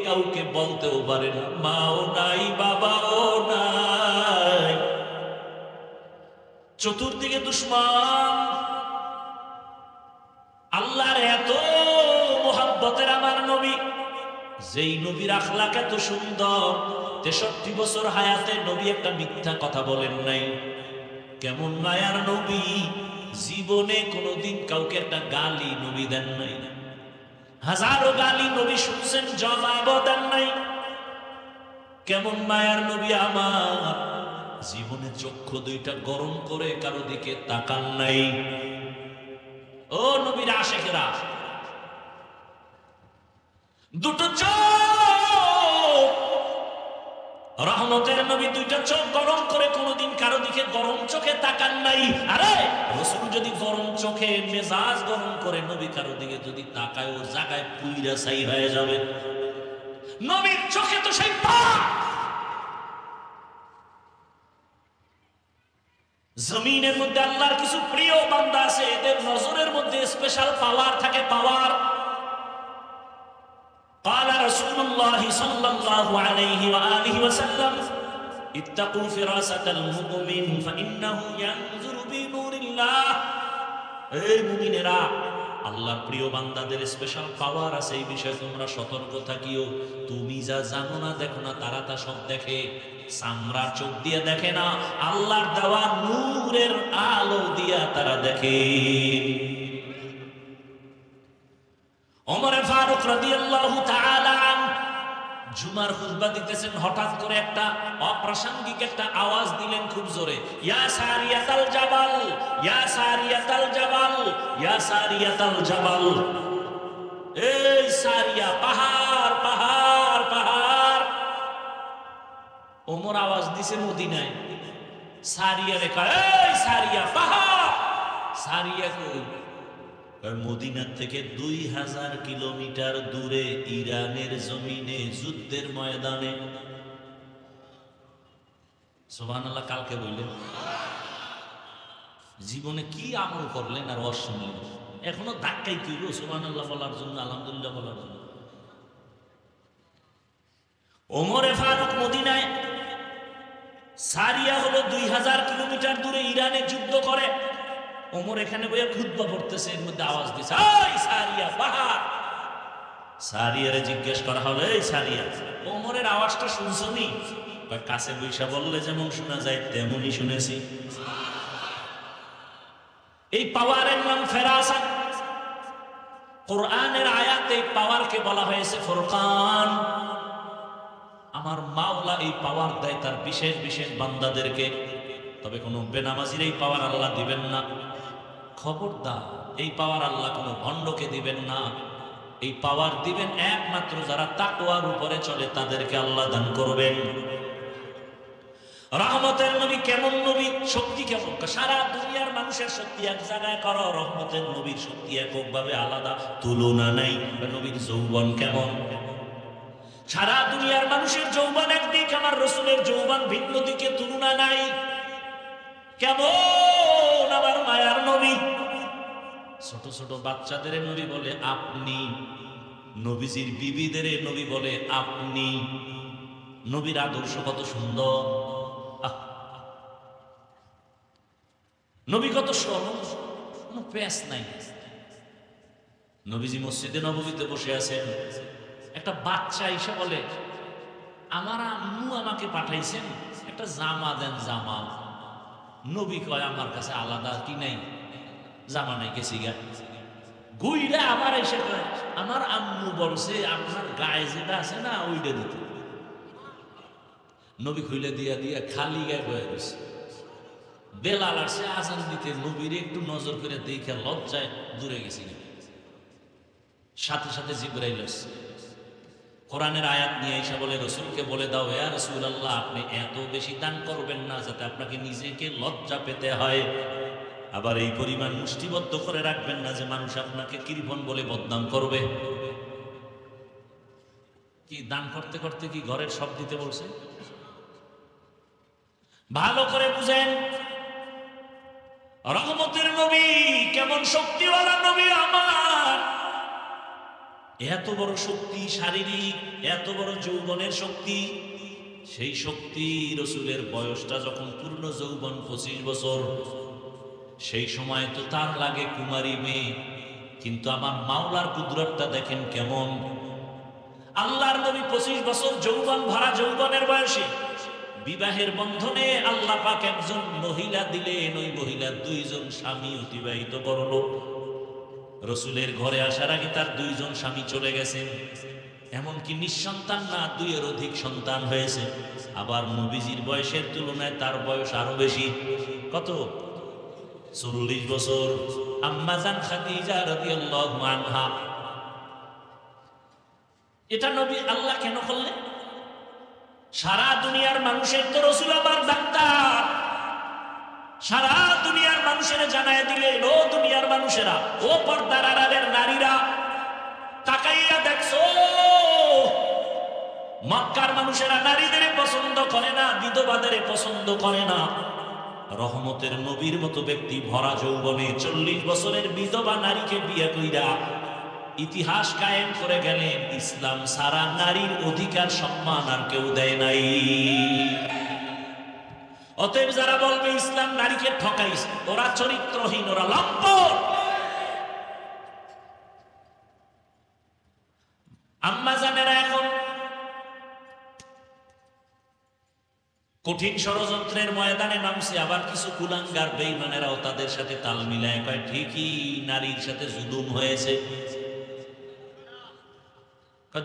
A: কাউকে বলতেও পারে না, মাও নাই, বাবাও নাই। চতুর্দিকে দুশ্মন। আল্লাহর এত মোহাব্বতের আমার নবী, যেই নবীর আখলাক এত সুন্দর, 63 বছর হায়াতে নবী একটা মিথ্যা কথা বলেন নাই। কেমন মায়ার নবী, জীবনে কোনোদিন কাউকে একটা গালি নবী দেন নাই। হাজারো গালি নবী শুনছেন, জবাবও দেন নাই। কেমন মায়ার নবী আমার, জীবনে চক্ষু দুইটা গরম করে কারো দিকে তাকান নাই। ও নবীর আশিকেরা, দুটো চোখ, রহমতের নবী দুইটা চোখ গরম করে কোনোদিন কারো দিকে গরম চোখে তাকান নাই। আরে রাসূল যদি গরম চোখে মেজাজ গরম করে নবী কারো দিকে যদি তাকায়, ও জায়গায় পুইরা ছাই হয়ে যাবে। নবীর চোখে তো সেই পাক, জমিনের মধ্যে আল্লাহর কিছু প্রিয় বান্দা আছে, এদের নজরের মধ্যে স্পেশাল পাওয়ার থাকে, পাওয়ার। قال رسول الله صلى الله عليه وآله وسلم اتقوا فراسة المؤمن فإنه ينظر بنور الله। এই মুমিনেরা, আল্লাহর প্রিয় বান্দাদের স্পেশাল পাওয়ার আছে, এই বিষয়ে তোমরা সতর্ক থাকিও। তুমি যা জানো না, দেখো না, তারা তা সব দেখে। চামড়ার চোখ দিয়ে দেখে না, আল্লাহর দেওয়া নূরের আলো দিয়া তারা দেখে। ওমর ফারুক রাদিয়াল্লাহু তাআলা জুমার খুতবা দিতেছেন, হঠাৎ করে একটা অপ্রাসঙ্গিক একটা আওয়াজ দিলেন খুব জোরে, ইয়া সারিয়াতাল জাবাল, ইয়া সারিয়াতাল জাবাল, ইয়া সারিয়াতাল জাবাল। এই সারিয়া, পাহাড় পাহাড় পাহাড়। ওমর আওয়াজ দিছে মদিনায়, সারিয়া রেখা, এই সারিয়া পাহাড়। সারিয়া কই? মদিনার থেকে 2000 কিলোমিটার দূরে ইরানের জমিনে যুদ্ধের ময়দানে। সুবহানাল্লাহ। কালকে বললেন জীবনে কি আমল করলেন আর ওয়াজ শুনলেন, এখনো ধাক্কাই তুইল সুবহানাল্লাহ বলার জন্য, আলহামদুলিল্লাহ বলার জন্য। ওমরে ফারুক মদিনায়, সারিয়া হলো 2000 কিলোমিটার দূরে, ইরানে যুদ্ধ করে। ওমর এখানে বইয়া খুতবা পড়তেছে, এর মধ্যে আওয়াজ দিছে, এই সারিয়া পাহাড়। সারিয়ারে জিজ্ঞেস করা হলো, এই সারিয়া, ওমরের আওয়াজটা শুনছনি? কাছে বৈশা বললে যেমন শোনা যায় তেমনই শুনেছি। এই পাওয়ারের নাম ফেরাসাত। কোরআনের আয়াতে এই পাওয়ারকে বলা হয়েছে ফুরকান। আমার মাওলা এই পাওয়ার দেয় তার বিশেষ বিশেষ বান্দাদেরকে, তবে কোনো বেনামাজির এই পাওয়ার আল্লাহ দিবেন না। খবরদার, এই পাওয়ার আল্লাহ কোনো ভণ্ডকে দিবেন না। এই পাওয়ার দিবেন একমাত্র যারা তাকওয়ার উপরে চলে, তাদেরকে আল্লাহ দান করবেন। রহমতের নবী কেমন নবী, শক্তি কেমন? সারা দুনিয়ার মানুষের শক্তি এক জায়গায় করো, রহমতের নবীর শক্তি এককভাবে আলাদা, তুলনা নাই। নবীর যৌবন কেমন? সারা দুনিয়ার মানুষের যৌবন একদিক, আমার রসুলের যৌবন ভিন্ন দিকে, তুলনা নাই। কেমন আমার মায়ার নবী! ছোট ছোট বাচ্চাদের নবী বলে আপনি, নবীজির বিবিদের নবী বলে আপনি। নবীর আদর্শ কত সুন্দর, নবী কত সরল, কোনো প্যাঁচ নাই। নবীজি মসজিদে নববীতে বসে আছেন, একটা বাচ্চা এসে বলে, আমার আম্মু আমাকে পাঠাইছেন, একটা জামা দেন, জামা। নবী কয়, আমার কাছে আলাদা কি নাই, জামা নাই, গেছি গা। গুইরা আবার এসে কয়, আমার আম্মু বলছে আপনার গায়ে যেটা আছে না ওইটা দিতে। নবী খুলে দিয়া দিয়া খালি গায়ে বয়ে গেছে। বেলাল আসছে আজান দিতে, নবীর একটু নজর করে দেখে লজ্জায় দূরে গেছি। সাথে সাথে জিবরাইল আসছে, কোরআনের আয়াত নিয়ে এসে বলে, রসুলকে বলে দাও, ইয়া রাসূলুল্লাহ, আপনি এত বেশি দান করবেন না যাতে আপনাকে নিজেকে লজ্জা পেতে হয়। আবার এই পরিমাণ মুষ্টিবদ্ধ করে রাখবেন না যে মানুষ আপনাকে কৃপণ বলে বদনাম করবে। কি দান করতে করতে কি ঘরের সব দিতে বলছে? ভালো করে বুঝেন, রহমতের নবী কেমন শক্তিওয়ালা নবী আমার। এত বড় শক্তি শারীরিক, এত বড় যৌবনের শক্তি। সেই শক্তি রসুলের বয়সটা যখন পূর্ণ যৌবন 25 বছর, সেই সময় তো তার লাগে কুমারী মেয়ে। কিন্তু আমার মাওলার কুদরতটা দেখেন কেমন। আল্লাহর নবী 25 বছর যৌবন ভরা, যৌবনের বয়সে বিবাহের বন্ধনে আল্লাহ পাক একজন মহিলা দিলেন। ওই মহিলা 2 জন স্বামী অতিবাহিত করলো। রসুলের ঘরে আসার আগে তার 2 জন স্বামী চলে গেছেন। এমনকি নিঃসন্তান না, 2 এর অধিক সন্তান হয়েছে। আবার নবীজির বয়সের তুলনায় তার বয়স আরো বেশি। কত? 40 বছর। আম্মা জান খাদিজা রাদিয়াল্লাহু আনহা। এটা নবী আল্লাহ কেন করলেন? সারা দুনিয়ার মানুষের তো রসুল আমার ডাক্তার। সারা দুনিয়ার মানুষেরা জানায় দিলেন, ও দুনিয়ার মানুষেরা, ও পর্দার আড়ালের নারীরা, তাকাইয়া দেখছো, মক্কার মানুষেরা নারীদের পছন্দ করে না, বিধবাদের পছন্দ করে না। রহমতের নবীর মতো ব্যক্তি ভরা যৌবনে 40 বছরের বিধবা নারীকে বিয়ে কইরা ইতিহাস কায়েম করে গেলেন। ইসলাম সারা নারীর অধিকার সম্মান আর কেউ দেয় নাই। অতএব যারা বলবে ইসলাম নারীকে ঠকাইছে, ওরা চরিত্রহীন, ওরা লম্পট। আম্মা জানেরা এখন কঠিন ষড়যন্ত্রের ময়দানে নামছে। আবার কিছু কুলাঙ্গার বেঈমানেরাও তাদের সাথে তাল মিলায় কয় ঠিকই নারীর সাথে জুলুম হয়েছে।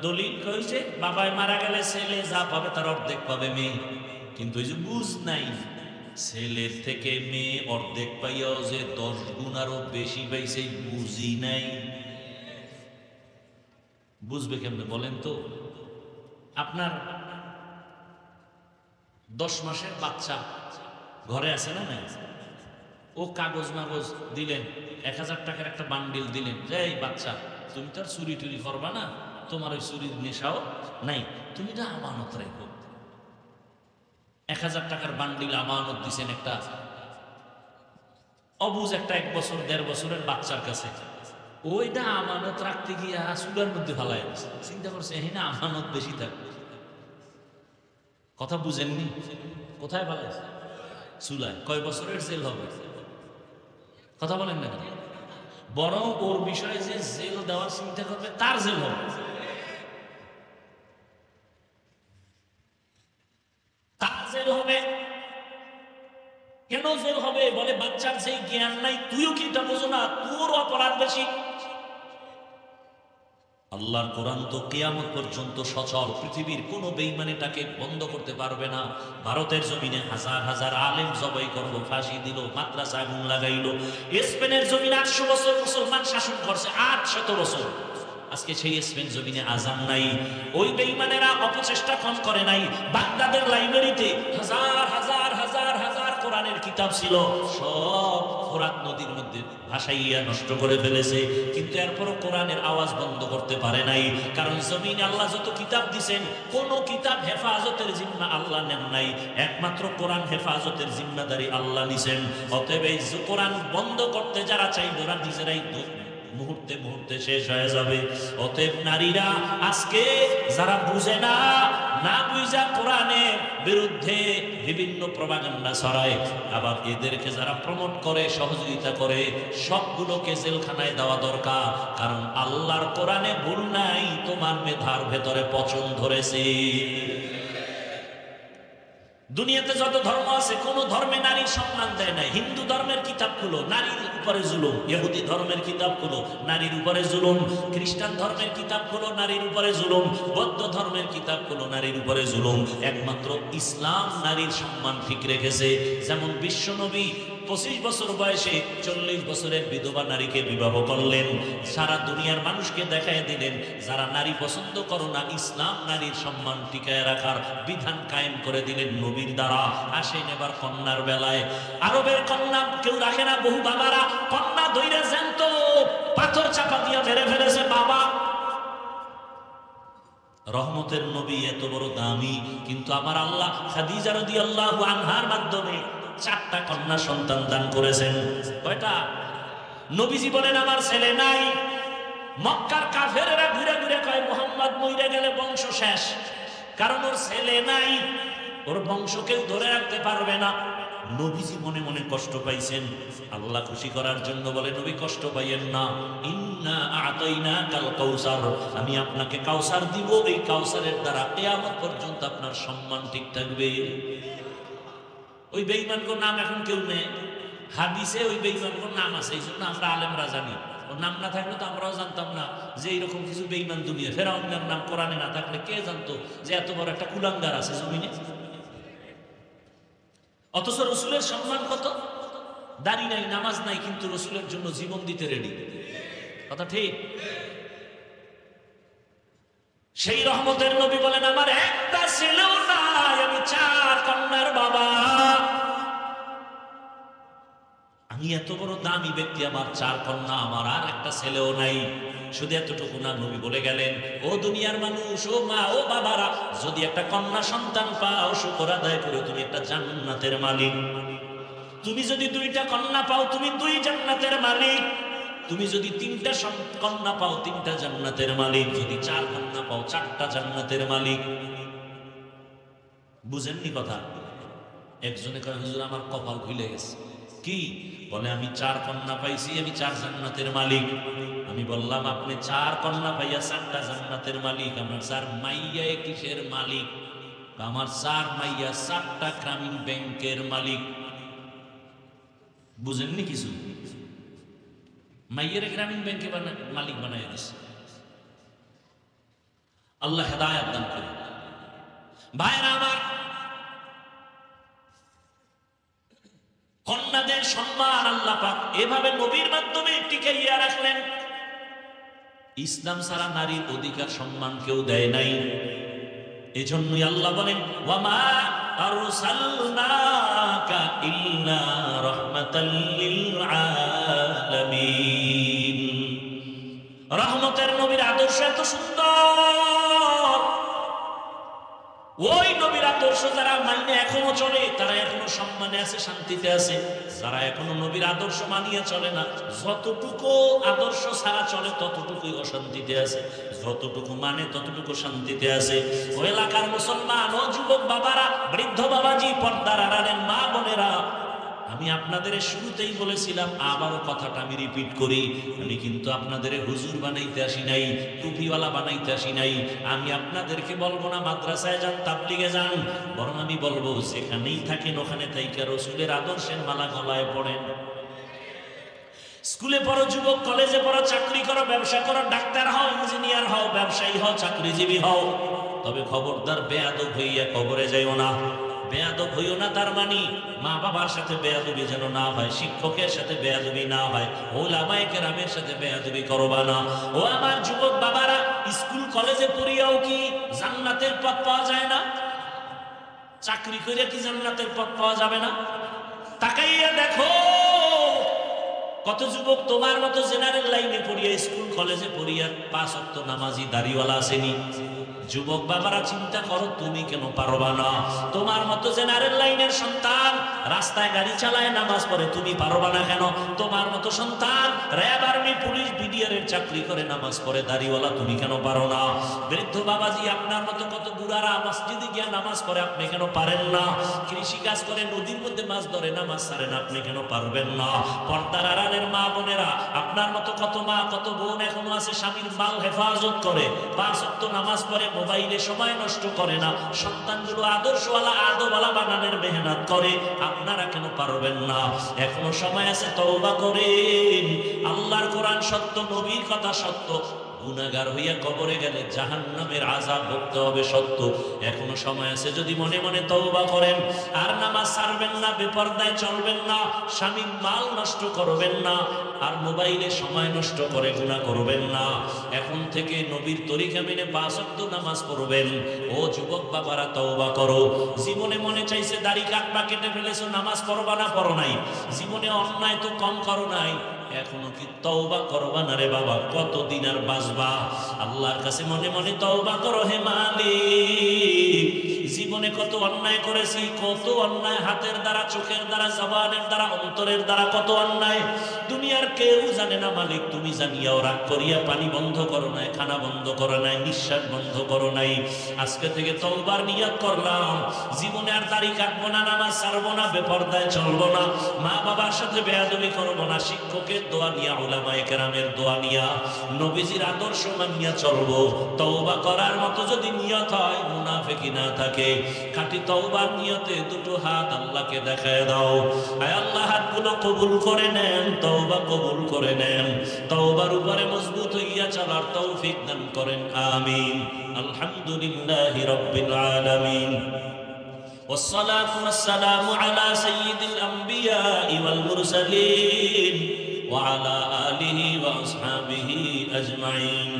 A: দলিল কইছে বাবায় মারা গেলে ছেলে যা পাবে তার অর্ধেক পাবে মেয়ে, কিন্তু এই যে বুঝ নাই ছেলের থেকে মেয়ে অর্ধেক পাইয়াও যে 10 গুণ আরো বেশি পাইছে বুঝি নাই। বুঝবে কেমনে বলেন তো? আপনার 10 মাসের বাচ্চা ঘরে আছে না নাই, ও কাগজ মাগজ দিলেন, 1000 টাকার একটা বান্ডিল দিলেন, যে এই বাচ্চা তুমি তো আর চুরি টুরি করবা না, তোমার ওই চুরির নেশাও নাই, তুমি এটা আমানত রেখো। 1000 টাকার বান্ডিল আমানত দিছেন একটা অবুজ একটা 1 বছর 1.5 বছরের বাচ্চার কাছে। ওইটা আমানত রাখতে গিয়া চুলার মধ্যে ফালাই চিন্তা করছে না আমানত বেশি থাকবে। কথা বুঝেননি? কোথায় ফালাই? চুলায়। কয় বছরের জেল হবে? কথা বলেন না। বরং ওর বিষয়ে যে জেল দেওয়ার চিন্তা করবে তার জেল হবে। তার জেল হবে। কেন জেল হবে? বলে বাচ্চার সেই জ্ঞান নাই, তুইও কি এটা বোঝো না, তোর অপরাধ বেশি। আল্লাহর কোরআন তো কিয়ামত পর্যন্ত সচল, পৃথিবীর কোন বেঈমানিটাকে বন্ধ করতে পারবে না। ভারতের জমিনে হাজার হাজার আলেম জবাই করলো, ফাঁসি দিল, মাদ্রাসা আগুন লাগাইলো। স্পেনের জমিনে 800 বছর মুসলমান শাসন করছে, 800 বছর। আজকে সেই স্পেন জমিনে আজান নাই। ওই বেঈমানেরা অপচেষ্টা কম করে নাই। বাগদাদের লাইব্রেরিতে হাজার হাজার হাজার হাজার কোরআনের কিতাব ছিল, সব ফোরাত নদীর মধ্যে ভাসাইয়া নষ্ট করে ফেলেছে। কিন্তু এরপরও কোরআনের আওয়াজ বন্ধ করতে পারে নাই। কারণ জমিনে আল্লাহ যত কিতাব দিছেন, কোন কিতাব হেফাজতের জিম্মা আল্লাহ নেন নাই, একমাত্র কোরআন হেফাজতের জিম্মাদারি আল্লাহ নিছেন। অতএব এই কোরআন বন্ধ করতে যারা চাইবে ওরা নিজেরাই মুহূর্তে মুহূর্তে শেষ হয়ে যাবে। অতএব নারীরা আজকে যারা বুঝে না, না বুঝা কোরআনের বিরুদ্ধে বিভিন্ন প্রপাগান্ডা ছড়ায়, আবার এদেরকে যারা প্রমোট করে, সহযোগিতা করে, সবগুলোকে জেলখানায় দেওয়া দরকার। কারণ আল্লাহর কোরআনে ভুল নাই, তোমার মেধার ভেতরে পচন ধরেছে। দুনিয়াতে যত ধর্ম আছে, কোন ধর্মে নারীর সম্মান দেয় না। হিন্দু ধর্মের কিতাব খুলো, নারীর উপরে জুলুম। ইহুদি ধর্মের কিতাব খুলো, নারীর উপরে জুলুম। খ্রিস্টান ধর্মের কিতাব খুলো, নারীর উপরে জুলুম। বৌদ্ধ ধর্মের কিতাব খুলো, নারীর উপরে জুলুম। একমাত্র ইসলাম নারীর সম্মান ঠিক রেখেছে। যেমন বিশ্বনবী 25 বছর বয়সে 40 বছরের বিধবা নারীকে বিবাহ করলেন। সারা দুনিয়ার মানুষকে দেখায় দিলেন, যারা নারী পছন্দ করো না, ইসলাম নারীর সম্মান টিকায় রাখার বিধান কায়েম করে দিলেন নবীর দ্বারা। আসেন এবার কন্যার বেলায়। আরবের কন্যা কেউ রাখে না, বহু বাবারা কন্যা ধইরা জ্যান্ত পাথর চাপা দিয়া মেরে ফেলেছে বাবা। রহমতের নবী এত বড় দামি, কিন্তু আমার আল্লাহ খাদিজা রাদিয়াল্লাহু আনহার মাধ্যমে 4টা কন্যা সন্তান দান করেছেন। কয়টা? নবীজি বলেন আমার ছেলে নাই। মক্কার কাফেরেরা ঘুরে ঘুরে কয় মুহাম্মদ মইরা গেলে বংশ শেষ, কারণ ওর ছেলে নাই, ওর বংশ কেউ ধরে রাখতে পারবে না। নবীজি মনে মনে কষ্ট পাইছেন। আল্লাহ খুশি করার জন্য বলে, নবী কষ্ট পাইয়েন না, ইন্না আতাইনাকাল কাউসার, আমি আপনাকে কাউসার দিব, এই কাউসারের দ্বারা কিয়ামত পর্যন্ত আপনার সম্মান ঠিক থাকবে। ওই বেঈমানগোর নাম এখন কেউ নেই, হাদিসে ওই বেঈমানগোর নাম আছে, এই জন্য আমরা আলেমরা জানি। ওর নাম না থাকলে তো আমরাও জানতাম না যে এইরকম কিছু বেঈমান দুনিয়া। ফেরাউনের নাম কোরআনে না থাকলে কে জানতো যে এত বড় একটা কুলাঙ্গার আছে জমিনে? অথচ রসুলের সম্মান কত! দাড়ি নাই, নামাজ নাই, কিন্তু রসুলের জন্য জীবন দিতে রেডি। কথা ঠিক? সেই রহমতের নবী বলেন আমার একটা ছেলেও নাই, আমি 4 কন্যার বাবা। আমি এত বড় দামি ব্যক্তি, আমার 4 কন্যা, আমার আর একটা ছেলেও নাই। শুধু এতটুকু না, নবী বলে গেলেন, ও দুনিয়ার মানুষ, ও মা, ও বাবারা, যদি একটা কন্যা সন্তান পাও শুকর আদায় করে তুমি একটা জান্নাতের মালিক। তুমি যদি 2টা কন্যা পাও তুমি 2 জান্নাতের মালিক, তুমি যদি 3টা কন্যা পাও 3টা জান্নাতের মালিক, যদি 4 কন্যা পাও 4টা জান্নাতের মালিক। বুঝেননি কথা? একজনে কয় হুজুর আমার কপাল খুলে গেছে। কি বলে? আমি 4 কন্যা পাইছি, আমি 4 জান্নাতের মালিক। আমি বললাম আপনি 4 কন্যা পাইয়া 4টা জান্নাতের মালিক, আমার 4 মাইয়া কিসের মালিক? আমার 4 মাইয়া 4টা গ্রামীণ ব্যাংকের মালিক। বুঝেননি কিছু? মাইয়ের গ্রামীণ ব্যাংকে মালিক বানায় দিছে। আল্লাহ হেদায়েত দান করে। ভাইরা আমার, কন্যাদের সম্মান আল্লাহ পাক এভাবে নবীর মাধ্যমে টিকাইয়া রাখলেন। ইসলাম ছাড়া নারীর অধিকার সম্মান কেউ দেয় নাই। এজন্যই আল্লাহ বলেন ওয়ামা আরসালনাকা ইল্লা রাহমাতাল লিল আলামিন। রহমতের নবীর আদর্শ এত সুন্দর, ওই নবীর আদর্শ যারা মাইনে এখনো চলে তারা এখনো সম্মানে আছে, শান্তিতে আছে। যারা এখনো নবীর আদর্শ মানিয়ে চলে না, যতটুকু আদর্শ ছাড়া চলে ততটুকুই অশান্তিতে আছে, যতটুকু মানে ততটুকু শান্তিতে আছে। ওই এলাকার মুসলমান ও যুবক বাবারা, বৃদ্ধ বাবাজি, পর্দার আড়ালের মা বোনেরা, আমি আপনাদের শুরুতেই বলেছিলাম, আবারও কথাটা আমি রিপিট করি, আমি কিন্তু আপনাদের হুজুর বানাইতে আসি নাই, টুপিওয়ালা বানাইতে আসি নাই। আমি আপনাদেরকে বলবো না মাদ্রাসায় যান, তাবলিগে যান, বরং আমি বলবো যেখানেই থাকেন ওখানে থাইকা রসুলের আদর্শের মালা গলায় পড়েন। স্কুলে পড়ো যুবক, কলেজে পড়ো, চাকরি করো, ব্যবসা করো, ডাক্তার হও, ইঞ্জিনিয়ার হও, ব্যবসায়ী হও, চাকরিজীবী হও, তবে খবরদার বেয়াদব হইয়া কবরে যাইও না। বেয়াদব হইও না তার মানে মা বাবার সাথে বেয়াদবি যেন না হয়, শিক্ষকের সাথে বেয়াদবি না হয়, ওলামায়ে কেরামের সাথে বেয়াদবি করবা না। ও আমার যুবক বাবারা, স্কুল কলেজে পড়িয়াও কি জান্নাতের পথ পাওয়া যায় না? চাকরি করে কি জান্নাতের পথ পাওয়া যাবে না? তাকাইয়া দেখো কত যুবক তোমার মতো জেনারেল লাইনে পড়িয়া, স্কুল কলেজে পড়িয়া 5 ওয়াক্ত নামাজি দাড়িওয়ালা আসেনি। যুবক বাবারা চিন্তা করো, তুমি কেন পারবা না? তোমার মতো জেনারেল লাইনের সন্তান রাস্তায় গাড়ি চালায়, নামাজ পড়ে, তুমি পারবা না কেন? তোমার মতো সন্তান র্যাব, আর্মি, পুলিশ, বিডিআর এর চাকরি করে, নামাজ পড়ে, দাড়িওয়ালা, তুমি কেন পারো না? বৃদ্ধ বাবাজি, আপনার মতো কত বুড়ারা মসজিদে গিয়া নামাজ পড়ে, আপনি কেন পারেন না? কৃষি কাজ করে, নদীর মধ্যে মাছ ধরে, নামাজ ছাড়েন, আপনি কেন পারবেন না? পর্দার আড়ালের মা বোনেরা, আপনার মতো কত মা, কত বোন এখনো আছে স্বামীর মাল হেফাজত করে, 5 ওয়াক্ত নামাজ পড়ে, মোবাইলে সময় নষ্ট করে না, সন্তানগুলো আদর্শওয়ালা, আদবওয়ালা বানানোর মেহনত করে, আপনারা কেন পারবেন না? এখনো সময় আছে, তওবা করেন। আল্লাহর কোরআন সত্য, নবীর কথা সত্য। গুনাহগার হইয়া কবরে গেলে জাহান্নামের আযাব ভুগতে হবে সত্য। এখনো সময় আছে, যদি মনে মনে তওবা করেন, আর নামাজ ছাড়বেন না, বেপরদায় চলবেন না, স্বামীর মাল নষ্ট করবেন না, আর মোবাইলে সময় নষ্ট করে গুনাহ করবেন না। এখন থেকে নবীর তরিকা মেনে 5 ওয়াক্ত নামাজ পড়বেন। ও যুবক বাবারা, তওবা করো। জীবনে মনে চাইছে দাড়ি কাটবা, কেটে ফেলেছো, নামাজ পড়বা না, পড়ো নাই। জীবনে অন্যায় তো কম করো নাই, এখনো কি তওবা করবা না রে বাবা? কতদিন আর বাঁচবা? আল্লাহর কাছে মনে মনে তওবা করো, হে মালিক, জীবনে কত অন্যায় করেছি, কত অন্যায়, হাতের দ্বারা, চোখের দ্বারা, জবানের দ্বারা, অন্তরের দ্বারা, কত অন্যায় দুনিয়ার কেউ জানে না মালিক, তুমি জানিয়াও রাগ করিয়া পানি বন্ধ করো নাই, খানা বন্ধ করো নাই, নিঃশ্বাস বন্ধ করো নাই। আজকে থেকে তওবার নিয়ত করলাম, জীবনে আর দাড়ি কাটবো না, নামাজ ছাড়বো না, বেপরদায় চলবো না, মা বাবার সাথে বেয়াদবি করবো না, শিক্ষকের দোয়া নিয়া, উলামায়ে কেরামের দোয়া নিয়া, নবীজির আদর্শ মানিয়া চলবো। তওবা করার মতো যদি নিয়ত হয়, মুনাফিকি না থাকে, খাঁটি তওবার নিয়তে 2টো হাত আল্লাহকে দেখায় দাও। আয় আল্লাহ, হাতগুলো কবুল করে নেন, তওবা কবুল করে নেন, তওবার উপরে মজবুত হইয়া চলার তৌফিক দান করেন, আমিন। আলহামদুলিল্লাহি রাব্বিল আলামিন, والصلاة والسلام على سيد الأنبياء والمرسلين وعلى آله وأصحابه أجمعين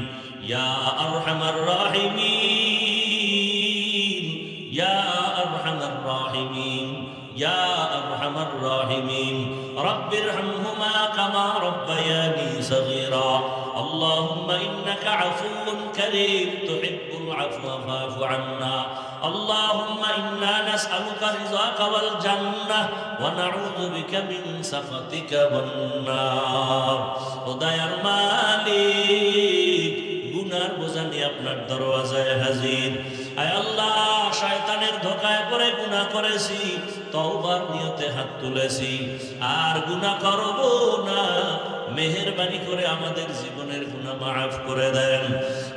A: يا أرحم الراحمين يا أرحم الراحمين يا أرحم الراحمين رب ارحمهما كما ربياني صغيرا اللهم إن ইন্নাকা আফুউন কারীম তুহিব্বুল আফওয়া ফা'ফু আন্না আল্লাহুম্মা ইন্না নাসআলুকা রিযাকা ওয়াল জান্নাহ ওয়া নাউযু বিকা মিন সাখাতিকা ওয়ান নার। ও দয়ার মালিক, গুনার বোঝা নিয়ে আপনার দরওয়াজায় হাজির। আয় আল্লাহ, শয়তানের ধোঁকায় পড়ে গুনাহ করেছি, তওবার নিয়তে হাত তুলেছি, আর গুনাহ করব না। মেহেরবানি করে আমাদের জীবনের গুনাহ মাফ করে দেন।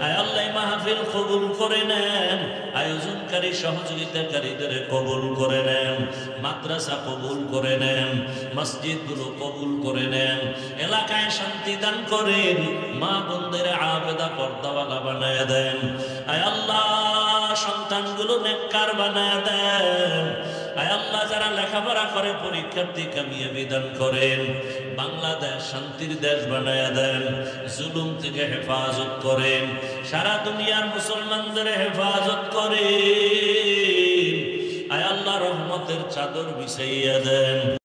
A: আয় আল্লাহ, মাহফিল কবুল করে নেন, আয়োজনকারী সহযোগিতাকারীদের কবুল করে নেন, মাদ্রাসা কবুল করে নেন, মসজিদগুলো কবুল করে নেন, এলাকায় শান্তি দান করেন, মা বোনদের আবেদা পর্দাওয়ালা বানায় দেন। আয় আল্লাহ, সন্তানগুলো নেককার বানায় দেন। আয় আল্লাহ, যারা লেখাপড়া করে পরীক্ষার্থী কামিয়াবি দান করেন। বাংলাদেশ শান্তির দেশ বানায় দেন, জুলুম থেকে হেফাজত করেন, সারা দুনিয়ার মুসলমানদের হেফাজত করেন। আয় আল্লাহ, রহমতের চাদর বিছাইয়া দেন।